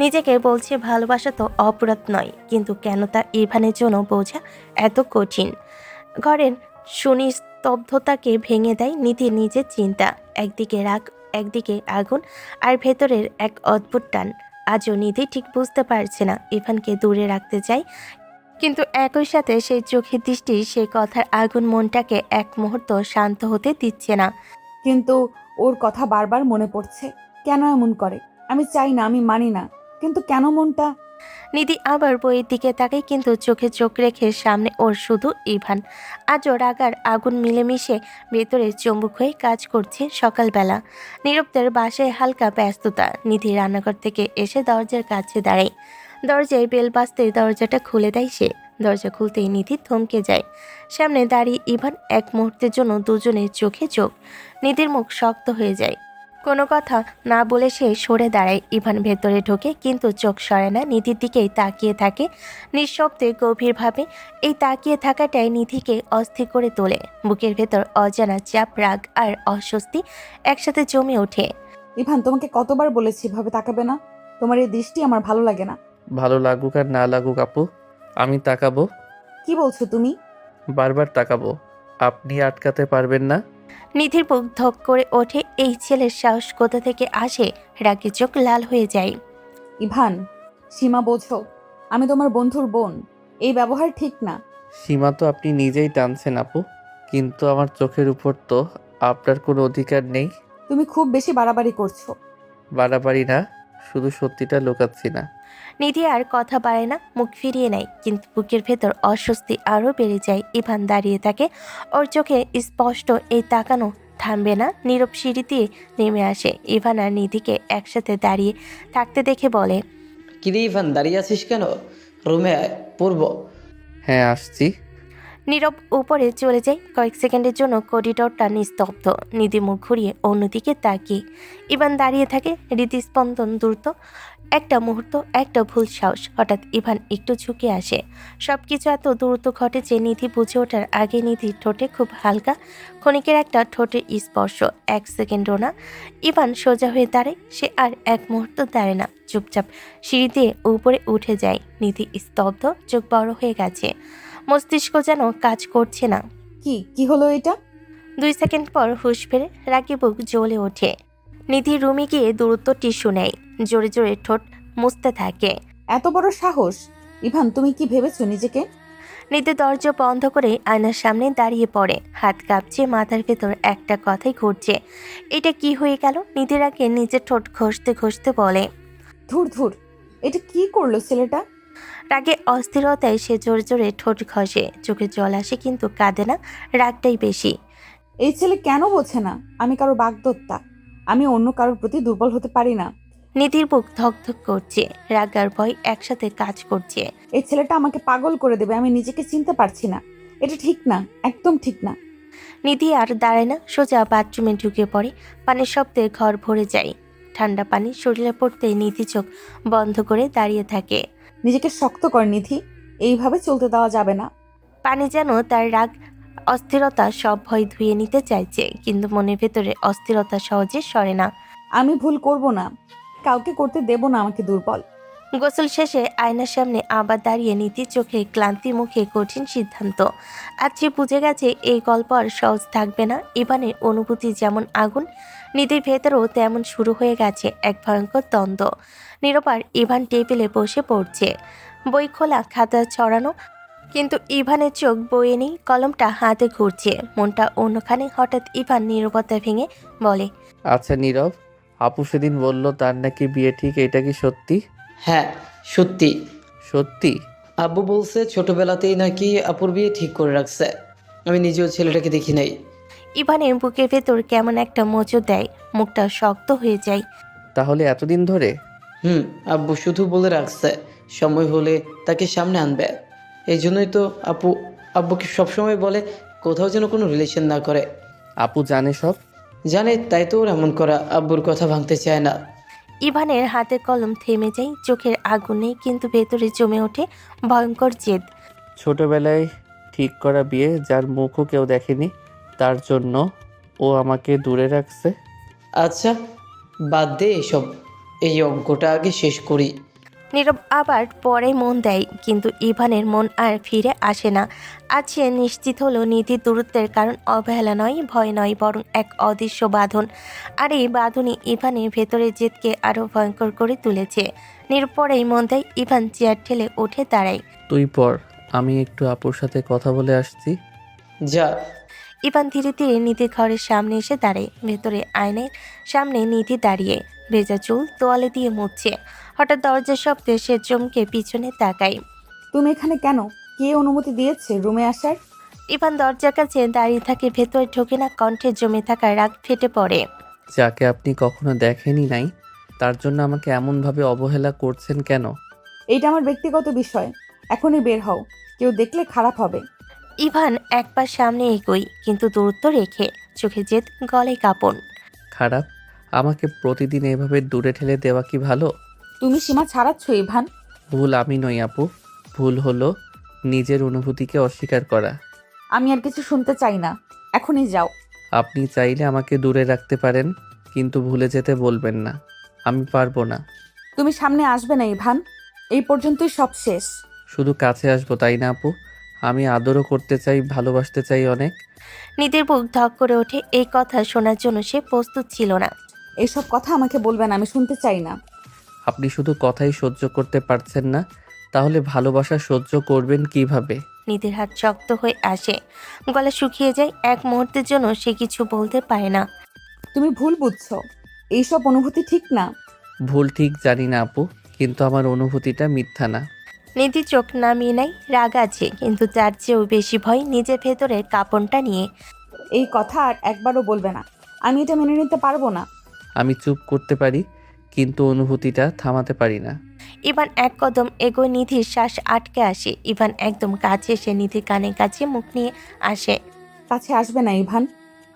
নিজেকে বলছে ভালোবাসা তো অপরাধ নয়, কিন্তু কেন তা ইভানের জন্য বোঝা এত কঠিন। ঘরের শুনি স্তব্ধতাকে ভেঙে দেয় নিধির নিজের চিন্তা। একদিকে রাগ, একদিকে আগুন, আর ভেতরের এক অদ্ভুত টান। আজও নিধি ঠিক বুঝতে পারছে না ইভানকে দূরে রাখতে চাই, কিন্তু একই সাথে সেই চোখের দৃষ্টি, সেই কথার আগুন মনটাকে এক মুহূর্ত শান্ত হতে দিচ্ছে না। কিন্তু ওর কথা বারবার মনে পড়ছে। কেন এমন করে? আমি চাই না, আমি মানি না, কিন্তু কেন মনটা? নিধি আবার বইয়ের দিকে তাকায়, কিন্তু চোখে চোখ রেখে সামনে ওর শুধু ইভান। আজও রাগার আগুন মিলেমিশে ভেতরে চুম্বক হয়ে কাজ করছে। সকালবেলা নীরবদের বাসায় হালকা ব্যস্ততা। নিধি রান্নাঘর থেকে এসে দরজার কাছে দাঁড়ায়। দরজায় বেল বাজতে দরজাটা খুলে দেয় সে। দরজা খুলতেই নিধি থমকে যায়। সামনে দাঁড়িয়ে ইভান। এক মুহূর্তের জন্য দুজনের চোখে চোখ। নিধির মুখ শক্ত হয়ে যায়। কোনো কথা না বলে সে সরে দাঁড়ায়। ইভান ভেতরে ঢোকে, কিন্তু চোখ সরে না, নিধির দিকেই তাকিয়ে থাকে নিঃশব্দে, গভীরভাবে। এই তাকিয়ে থাকাটাই নিধিকে অস্থির করে তোলে। বুকের ভেতর অজানা চাপ, রাগ আর অস্বস্তি একসাথে জমে ওঠে। ইভান, তোমাকে কতবার বলেছি এভাবে তাকাবে না? তোমার এই দৃষ্টি আমার ভালো লাগে না। ভালো লাগুক আর না লাগুক আপু, আমি তাকাবো। কি বলছো তুমি? বারবার তাকাবো। আপনি আটকাতে পারবেন না। নিধির বুক ধক করে ওঠে। এই ছেলের সাহস কোথা থেকে আসে? রাগে চোখ লাল হয়ে যায়। ইভান, সীমা বোঝো। আমি তোমার বন্ধুর বোন। এই ব্যবহার ঠিক না। সীমা তো আপনি নিজেই টানছেন আপু, কিন্তু আমার চোখের উপর তো আপনার কোনো অধিকার নেই। তুমি খুব বেশি বাড়াবাড়ি করছো। বাড়াবাড়ি না, শুধু সত্যিটা লুকাচ্ছি না। নিধি আর কথা বাড়ে না, মুখ ফিরিয়ে নেয়, কিন্তু বুকের ভেতর অস্বস্তি আরও বেড়ে যায়। ইভান দাঁড়িয়ে থাকে, ওর চোখে স্পষ্ট এই তাকানো থামবে না। নীরব সিঁড়ি দিয়ে নেমে আসে। ইভান আর নিধিকে একসাথে দাঁড়িয়ে থাকতে দেখে বলে, কিরে ইভান, দাঁড়িয়ে আছিস কেন? রুমে আয়, পূর্ব। হ্যাঁ, আসছি। নীরব উপরে চলে যায়। কয়েক সেকেন্ডের জন্য করিডোরটা নিস্তব্ধ। নিধি মুখ ঘুরিয়ে অন্যদিকে তাকিয়ে। ইভান দাঁড়িয়ে থাকে, হৃদস্পন্দন দ্রুত। একটা মুহূর্ত, একটা ভুল সাহস। হঠাৎ ইভান একটু ঝুঁকে আসে। সবকিছু এত দ্রুত ঘটে যে নিধি বুঝে ওঠার আগে নিধির ঠোঁটে খুব হালকা ক্ষণিকের একটা ঠোঁটের স্পর্শ। এক সেকেন্ডও না। ইভান সোজা হয়ে দাঁড়ায়। সে আর এক মুহূর্ত দাঁড়ে না, চুপচাপ সিঁড়ি দিয়ে উপরে উঠে যায়। নিধি স্তব্ধ, চোখ বড় হয়ে গেছে, মস্তিষ্ক যেন কাজ করছে না। কি হলো এটা? 2 সেকেন্ড পর হুঁশ ফেরে, রাগে বুক জ্বলে ওঠে। নিধি রুমে গিয়ে দূরত্ব টিস্যু নেয়, জোরে জোরে ঠোঁট মুছতে থাকে। এত বড় সাহস! ইভান, তুমি কি ভেবেছো নিজেকে? নিধি দরজা বন্ধ করে আয়নার সামনে দাঁড়িয়ে পড়ে। হাত কাঁপছে, মাথার ভেতর একটা কথাই ঘুরছে। এটা কি হয়ে গেল? নিধির আগে নিজের ঠোঁট ঘষতে ঘষতে বলে, ধুর, এটা কি করলো ছেলেটা? রাগে অস্থিরতায় সে জোরে জোরে ঠোঁট ঘষে। চোখে জল আসে, কিন্তু কাঁদে না, রাগটাই বেশি। এই ছেলে কেন বোঝে না আমি কারো বাগদত্তা? আমি অন্য কারোর প্রতি দুর্বল হতে পারি না। নিধির বুক ধকধক করছে, রাগ আর ভয় একসাথে কাজ করছে। এই ছেলেটা আমাকে পাগল করে দেবে। আমি নিজেকে চিনতে পারছি না। এটা ঠিক না, একদম ঠিক না। নিধি আর দাঁড়ায় না, সোজা বাথরুমে ঢুকে পড়ে। পানির শব্দে ঘর ভরে যায়। ঠান্ডা পানি শরীরে পড়তে নিধি চোখ বন্ধ করে দাঁড়িয়ে থাকে। নিজেকে শক্ত কর নিধি, এইভাবে চলতে দেওয়া যাবে না। পানি যেন তার রাগ, অস্থিরতা সব ভয় ধুয়ে নিতে চাইছে, কিন্তু মনের ভেতরে অস্থিরতা সহজে সরে না। আমি ভুল করব না, কাউকে করতে দেব না আমাকে দুর্বল। গোসল শেষে আয়নার সামনে আবার দাঁড়িয়ে নিধি চোখে ক্লান্তি, মুখে কঠিন সিদ্ধান্ত। আজ সে বুঝে গেছে এই গল্প আর সহজ থাকবে না। ইভানের অনুভূতি যেমন আগুন, নিধির ভেতরেও তেমন শুরু হয়ে গেছে এক ভয়ঙ্কর দ্বন্দ্ব। নিরপার ইভান টেবিলে বসে পড়ছে, বই খোলা, খাতা ছড়ানো, কিন্তু ইভানের চোখ বইয়ে নেই, কলমটা হাতে ঘুরছে, মনটা অন্যখানে। হঠাৎ ইভান নীরবতা ভেঙে বলে, আচ্ছা নীরব, আপু সেদিন বলল তার নাকি বিয়ে ঠিক, এটা কি সত্যি? হ্যাঁ, সত্যি। সত্যি? আব্বু বলছে ছোটবেলাতেই নাকি আপুর বিয়ে ঠিক করে রাখছে। আমি নিজেও ছেলেটাকে দেখি নাই। ইভানের বুকের ভেতর কেমন একটা মোচড় দেয়, মুখটা শক্ত হয়ে যায়। তাহলে এতদিন ধরে? আব্বু শুধু বলে রাখছে সময় হলে তাকে সামনে আনবে। এই জন্যই তো আব্বুকে সবসময় বলে কোথাও যেন কোনো রিলেশন না করে। আপু জানে সব? জানে, তাই তো ওর এমন করা। আব্বুর কথা ভাঙতে চায় না। ইভানের হাতে কলম থেমে যায়, চোখের আগুন নেই, কিন্তু ভেতরে জমে ওঠে ভয়ঙ্কর জেদ। ছোটবেলায় ঠিক করা বিয়ে, যার মুখও কেউ দেখেনি, তার জন্য ও আমাকে দূরে রাখছে। আচ্ছা বাদ দে এসব, এই অঙ্কটা আগে শেষ করি। নীরব আবার পরে মন দেয়, কিন্তু ইভানের মন আর ফিরে আসে না। আজ সে নিশ্চিত হলো নিধির দূরত্বের কারণ অবহেলা নয়, ভয় নয়, বরং এক অদৃশ্য বাঁধন। আর এই বাঁধনই ইভানের ভেতরে জেদকে আরও ভয়ঙ্কর করে তুলেছে। নীরব পরেই মন দেয়, ইভান চেয়ার ঠেলে উঠে দাঁড়ায়। তুই পর, আমি একটু আপুর সাথে কথা বলে আসছি। যা। ইভান ধীরে ধীরে নিধির ঘরের সামনে এসে দাঁড়ায়। ভেতরে আয়নার সামনে নিধি দাঁড়িয়ে ভেজা চুল তোয়ালে দিয়ে মুছছে। হঠাৎ দরজার শব্দে সে চমকে পিছনে তাকায়। তুমি এখানে কেন? কে অনুমতি দিয়েছে রুমে আসার? ইভান দরজার কাছে দাঁড়িয়ে থাকে, ভেতরে ঢোকে না। কণ্ঠে জমে থাকা রাগ ফেটে পড়ে। যাকে আপনি কখনো দেখেনই নাই, তার জন্য আমাকে এমনভাবে অবহেলা করছেন কেন? এইটা আমার ব্যক্তিগত বিষয়। এখনই বের হও, কেউ দেখলে খারাপ হবে। ইভান এক পা সামনে এগোয়, কিন্তু দূরত্ব রেখে, চোখে জেদ, গলায় কাঁপন। খারাপ? আমাকে প্রতিদিন এভাবে দূরে ঠেলে দেওয়া কি ভালো? তুমি সীমা ছাড়াচ্ছ ইভান। ভুল আমি নই আপু, ভুল হলো নিজের অনুভূতিকে অস্বীকার করা। আমি আর কিছু শুনতে চাই না, এখনই যাও। আপনি চাইলে আমাকে দূরে রাখতে পারেন, কিন্তু ভুলে যেতে বলবেন না। আমি পারবো না। তুমি সামনে আসবে না ইভান, এই পর্যন্তই সব শেষ। শুধু কাছে আসবো তাই না আপু? আমি আদরও করতে চাই, ভালোবাসতে চাই অনেক। নিধির বুক ধক করে ওঠে। এই কথা শোনার জন্য সে প্রস্তুত ছিল না। এইসব কথা আমাকে বলবেন, আমি শুনতে চাই না। আপনি শুধু কথাই সহ্য করতে পারছেন না, তাহলে ভালোবাসা সহ্য করবেন কিভাবে? নিধির হাত শক্ত হয়ে আসে, গলা শুকিয়ে যায়। এক মুহূর্তের জন্য সে কিছু বলতে পারে না। তুমি ভুল বুঝছো, এইসব অনুভূতি ঠিক না। ভুল ঠিক জানি না আপু, কিন্তু আমার অনুভূতিটা মিথ্যা না। নিধি চোখ নামিয়ে নেয়। রাগ আছে, কিন্তু তার চেয়েও বেশি ভয় নিজের ভেতরের কাঁপনটা নিয়ে। এই কথা আর একবারও বলবে না, আমি এটা মেনে নিতে পারবো না। আমি চুপ করতে পারি, কিন্তু অনুভূতিটা থামাতে পারি না। ইভান এক কদম এগোয়, নিধির শ্বাস আটকে আসে। ইভান একদম কাছে এসে নিধির কানের কাছে মুখ নিয়ে আসে। কাছে আসবে না ইভান।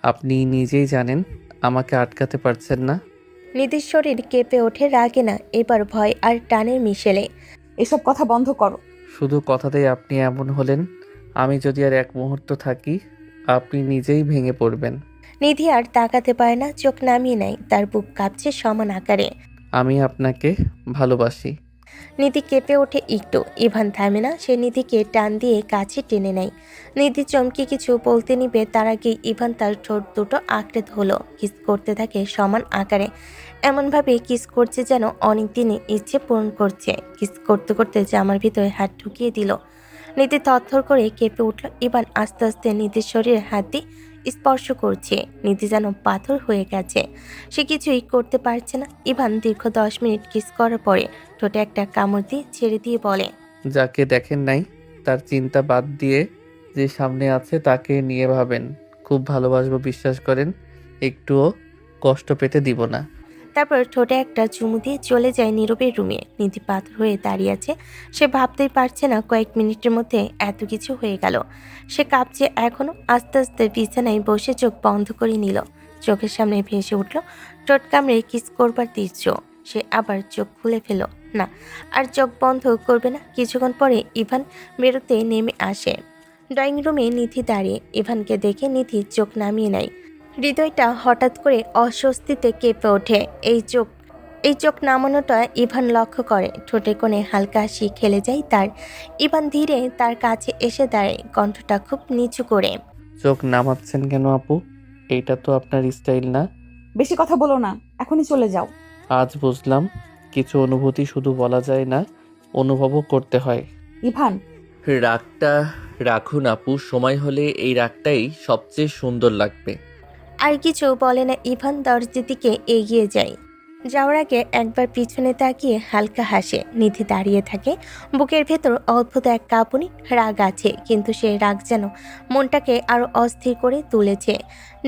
আপনি নিজেই জানেন আমাকে আটকাতে পারছেন না। নিধির শরীর কেঁপে ওঠে রাগে না, এবার ভয় আর টানের মিশেলে। এসব কথা বন্ধ করো। শুধু কথাতেই আপনি এমন হলেন, আমি যদি আর এক মুহূর্ত থাকি আপনি নিজেই ভেঙে পড়বেন। নিধি আর তাকাতে পারে না, চোখ নামিয়ে নেয়। তার বুক কাঁপছে সমান আকারে। আমি আপনাকে ভালোবাসি। নিধি কেঁপে ওঠে একটু। ইভান থামে না, সে নিধিকে টান দিয়ে কাছে টেনে নেয়। নিধি চমকে কিছু বলতে নিবে, তার আগেই ইভান তার ঠোঁট দুটো আঁকড়ে ধরল। কিস করতে থাকে সমান আকারে, এমনভাবে কিস করছে যেন অনেক দিনে ইচ্ছে পূরণ করছে। কিস করতে করতে জামার ভিতরে হাত ঢুকিয়ে দিল। নিধি থরথর করে কেঁপে উঠল। ইভান আস্তে আস্তে নিধির শরীরে হাত দিয়ে স্পর্শ করছে। নিধি যেন পাথর হয়ে গেছে, সে কিছুই করতে পারছে না। ইভান দীর্ঘ 10 মিনিট কিস করার পরে ঠোঁটে একটা কামড় দিয়ে ছেড়ে দিয়ে বলে, যাকে দেখেন নাই তার চিন্তা বাদ দিয়ে যে সামনে আছে তাকে নিয়ে ভাবেন। খুব ভালোবাসবো, বিশ্বাস করেন, একটুও কষ্ট পেতে দিব না। তারপর ঠোঁটে একটা চুমু দিয়ে চলে যায় নীরবের রুমে। নিধি পাথর হয়ে দাঁড়িয়ে আছে, সে ভাবতেই পারছে না কয়েক মিনিটের মধ্যে এত কিছু হয়ে গেল। সে কাঁপছে এখনো। আস্তে আস্তে বিছানায় বসে চোখ বন্ধ করে নিল। চোখের সামনে ভেসে উঠল ঠোঁট কামড়ে কিস করবার দৃশ্য। সে আবার চোখ খুলে ফেল। না, আর চোখ বন্ধ করবে না। কিছুক্ষণ পরে ইভান বেরোতে নেমে আসে। ড্রয়িং রুমে নিধি দাঁড়িয়ে। ইভানকে দেখে নিধি চোখ নামিয়ে নেয়। হৃদয়টা হঠাৎ করে অস্বস্তিতে কেঁপে ওঠে। এই চোখ নামানোটা ইভান লক্ষ্য করে। ঠোঁটে কোণে হালকা হাসি খেলে যায় তার। ইভান ধীরে তার কাছে এসে দাঁড়ায়, কণ্ঠটা খুব নিচু করে। চোখ নামাচ্ছেন কেন আপু? এইটা তো আপনার স্টাইল না। বেশি কথা বলো না, এখনই চলে যাও। আজ বুঝলাম কিছু অনুভূতি শুধু বলা যায় না, অনুভবও করতে হয়। ইভান, রাগটা রাখুন আপু, সময় হলে এই রাগটাই সবচেয়ে সুন্দর লাগবে। আর কিছু বলে না ইভান দরজার দিকে এগিয়ে যায়। যাওয়ার আগে একবার পিছনে তাকিয়ে হালকা হাসে। নিধি দাঁড়িয়ে থাকে, বুকের ভেতর অদ্ভুত এক কাঁপুনি। রাগ আছে, কিন্তু সে রাগ যেন মনটাকে আরো অস্থির করে তুলেছে।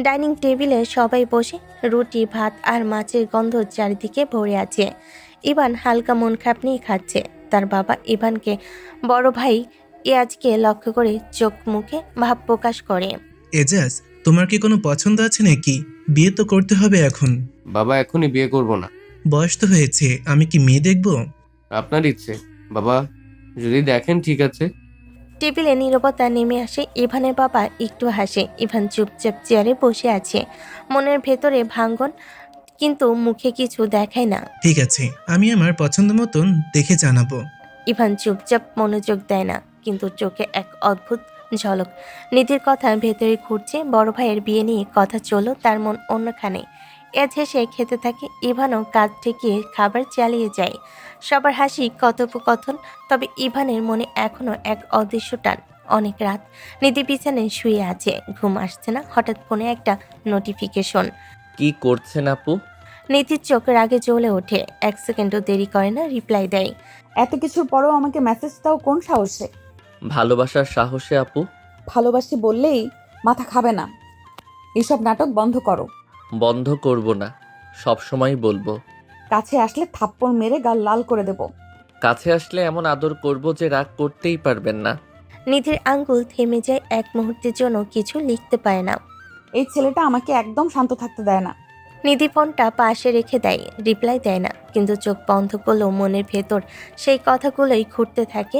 ডাইনিং টেবিলে সবাই বসে, রুটি, ভাত আর মাছের গন্ধ চারিদিকে ভরে আছে। ইভান হালকা মন খারাপ নিয়ে খাচ্ছে। তার বাবা ইভানকে বড় ভাই ইয়াজকে লক্ষ্য করে চোখ মুখে ভাব প্রকাশ করে। এজাজ, তোমার কি কোনো পছন্দ আছে নাকি? বিয়ে তো করতে হবে এখন। বাবা, এখনই বিয়ে করব না। বয়স তো হয়েছে, আমি কি মেয়ে দেখব? আপনার ইচ্ছে বাবা, যদি দেখেন ঠিক আছে। টেবিলে নীরবতা নেমে আসে। ইভানের বাবা একটু হাসে। ইভান চুপচাপ চেয়ারে বসে আছে, মনের ভেতরে ভাঙ্গন। কিন্তু মুখে কিছু দেখায় না। ঠিক আছে, আমি আমার পছন্দ মতন দেখে জানাবো। ইভান চুপচাপ মনোযোগ দেয় না, কিন্তু চোখে এক অদ্ভুত ঝলক। নিধির কথা ভেতরে ঘুরছে। বড় ভাইয়ের বিয়ে নিয়ে কথা চলল, তার মন অন্যখানে। এজ হেসে খেতে থাকে। ইভানও কাজ ঠেকিয়ে খাবার চালিয়ে যায়। সবার হাসি, কথোপকথন। তবে ইভানের মনে এখনো এক অদৃশ্য টান। অনেক রাত নিধি বিছানায় শুয়ে আছে, ঘুম আসছে না। হঠাৎ ফোনে একটা নোটিফিকেশন। কি করছেন আপু? নিধির চোখ রাগে জ্বলে ওঠে। 1 সেকেন্ডও দেরি করে না, রিপ্লাই দেয়। এত কিছুর পরেও আমাকে মেসেজ দাও কোন সাহসে? ভালোবাসার সাহসে আপু। ভালোবাসি বললেই মাথা খাবে না। এসব নাটক বন্ধ করো। বন্ধ করব না, সব সময় বলবো। কাছে আসলে থাপ্পড় মেরে গাল লাল করে দেব। কাছে আসলে এমন আদর করব যে রাগ করতেই পারবেন না। নিধির আঙ্গুল থেমে যায়। এক মুহূর্তের জন্য কিছু লিখতে পারে না। এই ছেলেটা আমাকে একদম শান্ত থাকতে দেয় না। নিধি ফোনটা পাশে রেখে দেয়, রিপ্লাই দেয় না। কিন্তু চোখ বন্ধ করলেও মনের ভেতর সেই কথাগুলোই ঘুরতে থাকে।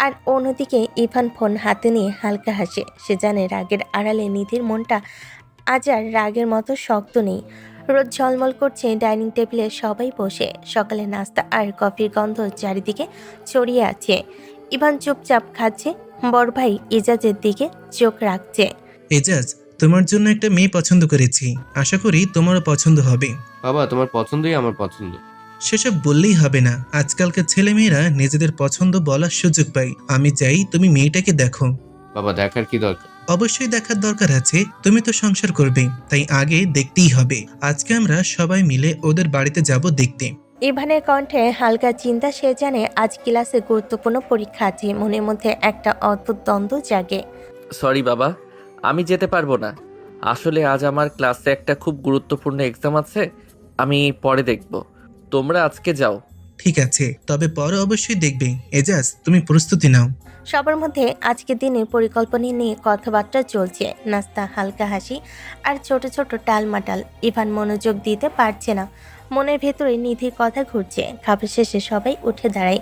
আর অন্যদিকে ইভান ফোন হাতে নিয়ে হালকা হাসে। সে জানে রাগের আড়ালে নিধির মনটা আজ আর রাগের মতো শক্ত নেই। রোদ ঝলমল করছে। ডাইনিং টেবিলে সবাই বসে। সকালে নাস্তা আর কফির গন্ধ চারিদিকে ছড়িয়ে আছে। ইভান চুপচাপ খাচ্ছে। বড় ভাই ইজাজের দিকে চোখ রাখছে। এজাজ, তোমার জন্য একটা মেয়ে পছন্দ করেছি, আশা করি তোমারও পছন্দ হবে। বাবা, তোমার পছন্দই আমার পছন্দ। সেসব বললেই হবে না, আজকালকার ছেলেমেয়েরা নিজেদের পছন্দ বলার সুযোগ পায়। আমি চাই তুমি মেয়েটাকে দেখো। বাবা, দেখার কি দরকার? অবশ্যই দেখার দরকার আছে, তুমি তো সংসার করবে, তাই আগে দেখতেই হবে। আজকে আমরা সবাই মিলে ওদের বাড়িতে যাব দেখতে। ইভানের কণ্ঠে হালকা চিন্তা। সে জানে আজ ক্লাসে গুরুত্বপূর্ণ পরীক্ষা আছে। মনের মধ্যে একটা অদ্ভুত দ্বন্দ্ব জাগে। সরি বাবা, আমি যেতে পারবো না। আসলে আজ আমার ক্লাসে একটা খুব গুরুত্বপূর্ণ এক্সাম আছে, আমি পরে দেখব। তোমরা আজকে যাও। ঠিক আছে, তবে পরে অবশ্যই দেখবে। এজাজ, তুমি প্রস্তুতি নাও। সবার মধ্যে আজকের দিনের পরিকল্পনা নিয়ে কথাবার্তা চলছে। নাস্তা, হালকা হাসি আর ছোট ছোট টালমাটাল। ইভান মনোযোগ দিতে পারছে না। মনের ভেতরে নিধির কথা ঘুরছে। খাবার শেষে সবাই উঠে দাঁড়ায়।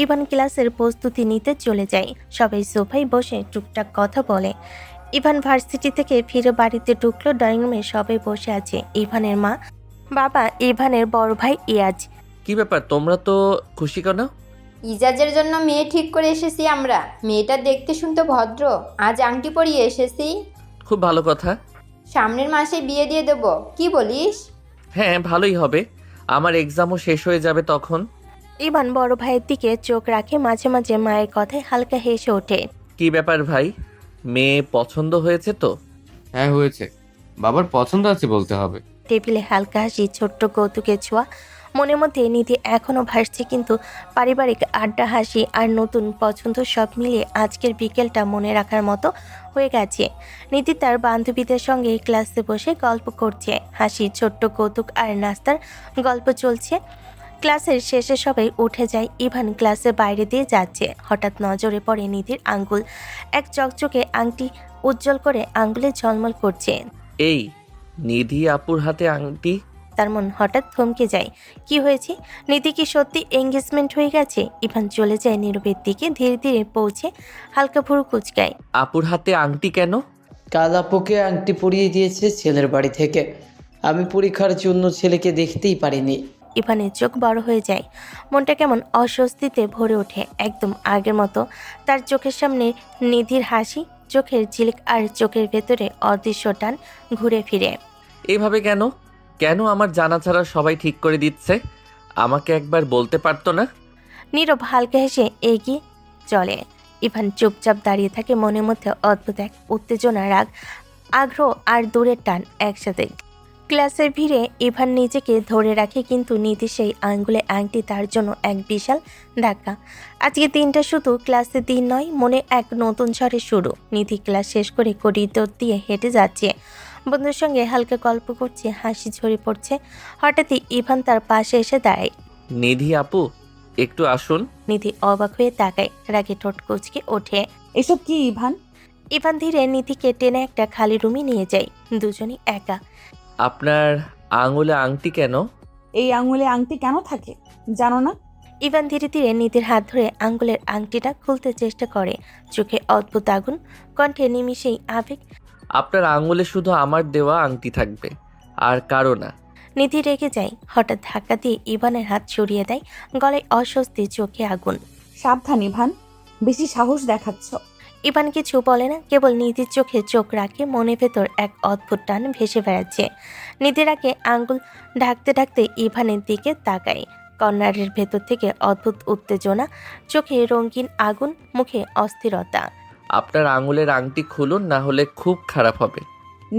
ইভান ক্লাসের প্রস্তুতি নিতে চলে যায়। সবাই সোফায় বসে টুকটাক কথা বলে। ইভান ভার্সিটি থেকে ফিরে বাড়িতে ঢুকলো। ড্রয়িং রুমে সবাই বসে আছে। ইভানের মা, বাবা, ইভানের বড় ভাই ইয়াজ। কি ব্যাপার, তোমরা তো খুশি কেন? ইজাজের জন্য মেয়ে ঠিক করে এসেছি আমরা। মেয়েটা দেখতে শুনতে ভদ্র। আজ আংটি পরিয়ে এসেছি। খুব ভালো কথা। সামনের মাসে বিয়ে দিয়ে দেব, কি বলিস? হ্যাঁ, ভালোই হবে। আমার এক্সামও শেষ হয়ে যাবে তখন। ইভান বড় ভাইয়ের দিকে চোখ রাখে। মাঝে মাঝে মায়ের কথায় হালকা হেসে ওঠে। কি ব্যাপার ভাই, মেয়ে পছন্দ হয়েছে তো? হ্যাঁ, হয়েছে। বাবার পছন্দ আছে বলতে হবে। টেবিলে হালকা হাসি, ছোট্ট কৌতুকের ছোঁয়া। মনের মধ্যে নিধি এখনও ভাসছে, কিন্তু পারিবারিক আড্ডা, হাসি আর নতুন পছন্দ সব মিলিয়ে আজকের বিকেলটা মনে রাখার মতো হয়ে গেছে। নিধি তার বান্ধবীদের সঙ্গে ক্লাসে বসে গল্প করছে। হাসি, ছোট্ট কৌতুক আর নাস্তার গল্প চলছে। ক্লাসের শেষে সবাই উঠে যায়। ইভান ক্লাসের বাইরে দিয়ে যাচ্ছে। হঠাৎ নজরে পড়ে নিধির আঙ্গুল। এক চকচকে আংটি উজ্জ্বল করে আঙ্গুলে ঝলমল করছে। এই নিধি আপুর হাতে আংটি। তার মন হঠাৎ থমকে যায়। কি হয়েছে? নিধি কি সত্যি এঙ্গেজমেন্ট হয়ে গেছে? ইভান চলে যায় নীরবের দিকে। ধীরে ধীরে পৌঁছে হালকা ভুরু কুচকায়। আপুর হাতে আংটি কেন? কাল আপুকে আংটি পরিয়ে দিয়েছে ছেলের বাড়ি থেকে। আমি পরীক্ষার জন্য ছেলেকে দেখতেই পারিনি। ইভানের চোখ বড় হয়ে যায়। মনটা কেমন অস্বস্তিতে ভরে ওঠে। একদম আগের মতো তার চোখের সামনে নিধির হাসি, চোখের ঝিলিক আর চোখের ভেতরে অদৃশ্য টান ঘুরে ফিরে। এইভাবে কেন? কেন আমার জানা ছাড়া সবাই ঠিক করে দিচ্ছে? আমাকে একবার বলতে পারতো না? নীরব হালকা হেসে এগিয়ে চলে। ইভান চুপচাপ দাঁড়িয়ে থাকে। মনের মধ্যে অদ্ভুত এক উত্তেজনা, রাগ, আগ্রহ আর দূরের টান একসাথে। ক্লাসের ভিড়ে ইভান নিজেকে ধরে রাখে, কিন্তু নিধি সেই আঙ্গুলে আংটি তার জন্য এক বিশাল ধাক্কা। আজকে দিনটা শুধু ক্লাসের দিন নয়, মনে এক নতুন ঝড়ে শুরু। নিধি ক্লাস শেষ করে করিডোর দিয়ে হেঁটে যাচ্ছে। বন্ধুর সঙ্গে হালকা গল্প করছে, হাসি ঝরে পড়ছে। হঠাৎই ইভান তার পাশে এসে দাঁড়ায়। নিধি আপু, একটু আসুন। নিধি অবাক হয়ে তাকায়, রাগে ঠোঁট কুঁচকে ওঠে। এসব কি ইভান? ইভান ধীরে নিধিকে টেনে একটা খালি রুমে নিয়ে যায়। দুজনই একা। আপনার আঙুলে আংটি কেন? এই আঙুলে আংটি কেন থাকে জানো না? ইভান ধীরে ধীরে নিধির হাত ধরে আঙ্গুলের আংটিটা খুলতে চেষ্টা করে। চোখে অদ্ভুত আগুন, কণ্ঠে নিমিষেই আবেগ। আপনার আঙুলে শুধু আমার দেওয়া আংটি থাকবে, আর কারো না। নিধি রেগে যায়। হঠাৎ ধাক্কা দিয়ে ইভানের হাত সরিয়ে দেয়। গলায় অস্বস্তি, চোখে আগুন। সাবধান ইভান, বেশি সাহস দেখাচ্ছ। ইভান কিছু বলে না, কেবল নিধির চোখে চোখ রাখে। মনে ভেতর এক অদ্ভুত টান ভেসে বেড়াচ্ছে। নিধির আগে আঙ্গুল ঢাকতে ঢাকতে ইভানের দিকে তাকায়। কর্নারের ভেতর থেকে অদ্ভুত উত্তেজনা, চোখে রঙিন আগুন, মুখে অস্থিরতা। আপনার আঙুলের আংটি খুলুন, না হলে খুব খারাপ হবে।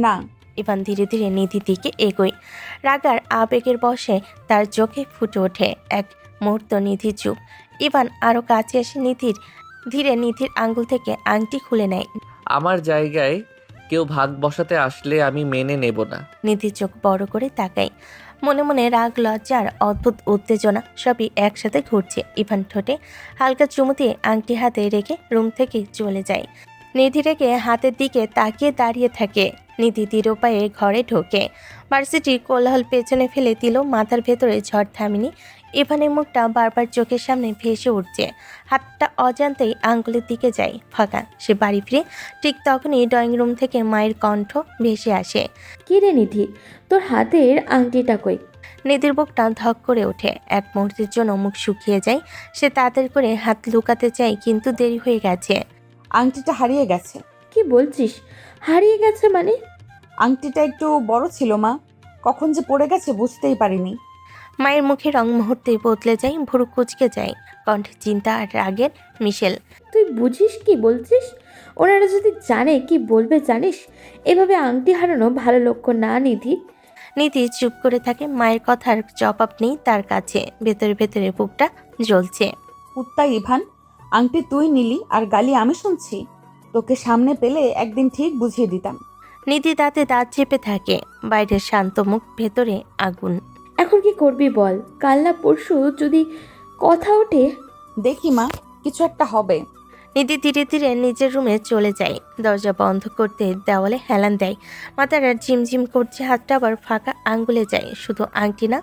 না। ইভান ধীরে ধীরে নিধির দিকে এগোয়। রাগার আবেগের বশে তার চোখে ফুটে ওঠে। এক মুহূর্ত নিধি চুপ। ইভান আরো কাছে এসে নিধির আঙ্গুল থেকে আংটি খুলে নেয়। আমার জায়গায় কেউ ভাগ বসাতে আসলে আমি মেনে নেব না। নিধির চোখ বড় করে তাকায়। মনে মনে রাগ, লজ্জা আর অদ্ভুত উত্তেজনা সবই একসাথে ঘুরছে। ইভান ঠোঁটে হালকা চুমু দিয়ে আংটি হাতে রেখে রুম থেকে চলে যায়। নিধি রেখে হাতের দিকে তাকিয়ে দাঁড়িয়ে থাকে। নিধি দৃঢ় পায়ে ঘরে ঢোকে। ভার্সিটির কোলাহল পেছনে ফেলে দিল। মাথার ভেতরে ঝড় থামেনি। ইভানের মুখটা বারবার চোখের সামনে ভেসে উঠছে। হাতটা অজান্তেই আঙ্গুলের দিকে যায়। ফাঁকা। সে বাড়ি ফিরে ঠিক তখনই ড্রয়িং রুম থেকে মায়ের কণ্ঠ ভেসে আসে। কি রে নিধি, তোর হাতের আংটিটা কই? নিধির বুকটা ধক করে ওঠে। এক মুহূর্তের জন্য মুখ শুকিয়ে যায়। সে তাড়াতাড়ি করে হাত লুকাতে চায়, কিন্তু দেরি হয়ে গেছে। আংটিটা হারিয়ে গেছে। কি বলছিস? হারিয়ে গেছে মানে? আংটিটা একটু বড় ছিল মা, কখন যে পড়ে গেছে বুঝতেই পারিনি। মায়ের মুখে রং মুহূর্তেই বদলে যায়। ভুরু কুচকে যায়। কণ্ঠে চিন্তা আর রাগের মিশেল। তুই বুঝিস কি বলছিস? ওনারা যদি জানে কি বলবে জানিস? এভাবে আংটি হারানো ভালো লক্ষণ না নিধি। নিধি চুপ করে থাকে। মায়ের কথার জবাব নেই তার কাছে। ভেতরে ভেতরে বুকটা জ্বলছে। কুত্তা ইভান, আংটি তুই নিলি আর গালি আমি শুনছি। তোকে সামনে পেলে একদিন ঠিক বুঝিয়ে দিতাম। নিধি দাঁতে দাঁত চেপে থাকে। বাইরের শান্ত মুখ, ভেতরে আগুন। এখন কি করবি বল? কাল না পরশু যদি কথা ওঠে? দেখি মা, কিছু একটা হবে। নিধি ধীরে ধীরে নিজের রুমে চলে যায়। দরজা বন্ধ করতে দেওয়ালে হেলান দেয়। মাথাটা ঝিমঝিম করছে। হাতটা আবার ফাঁকা আঙ্গুলে যায়। শুধু আংটি না,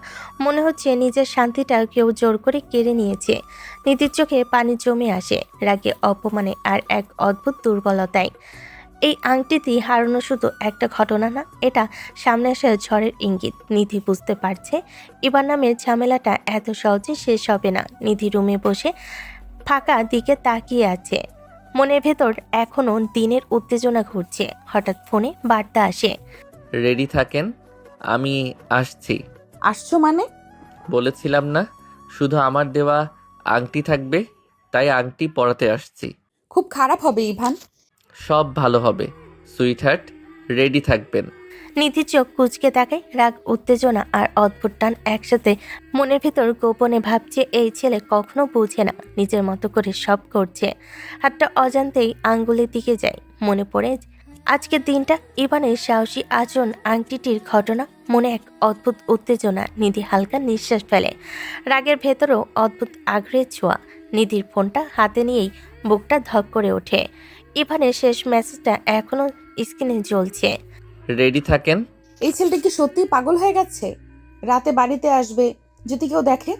মনে হচ্ছে নিজের শান্তিটা কেউ জোর করে কেড়ে নিয়েছে। নিধির চোখে পানি জমে আসে, রাগে, অপমানে আর এক অদ্ভুত দুর্বলতায়। এই আংটিটি হারানো শুধু একটা ঘটনা না, এটা সামনে আসা ঝড়ের ইঙ্গিত। নিধি বুঝতে পারছে ইভান নামের ঝামেলাটা এত সহজে শেষ হবে না। নিধি রুমে বসে ফাঁকা দিকে তাকিয়ে আছে। মনের ভেতর এখনো দিনের উত্তেজনা ঘুরছে। হঠাৎ ফোনে বার্তা আসে। রেডি থাকেন, আমি আসছি। আসছো মানে? বলেছিলাম না শুধু আমার দেওয়া আংটি থাকবে, তাই আংটি পরাতে আসছি। খুব খারাপ হবে ইভান। সব ভালো হবে সুইটহার্ট, রেডি থাকবেন। নিধি চোখ কুচকে তাকায়। রাগ, উত্তেজনা আর অদ্ভুত টান একসাথে। মনের ভেতর গোপনে ভাবছে এই ছেলে কখনো বুঝে না, নিজের মতো করে সব করছে। হাতটা অজান্তেই আঙ্গুলের দিকে যায়। মনে পড়ে আজকের দিনটা, ইভানের সাহসী আচরণ, আংটিটির ঘটনা। মনে এক অদ্ভুত উত্তেজনা। নিধি হালকা নিঃশ্বাস ফেলে। রাগের ভেতরও অদ্ভুত আগ্রহের ছোঁয়া। নিধির ফোনটা হাতে নিয়েই বুকটা ধক করে ওঠে। ইভানের শেষ মেসেজটা এখনো স্ক্রিনে জ্বলছে। রেডি থাকেন। এই ছেলেটা কি সত্যিই পাগল হয়ে গেছে? রাতে বাড়িতে আসবে, যদি কেউ দেখে?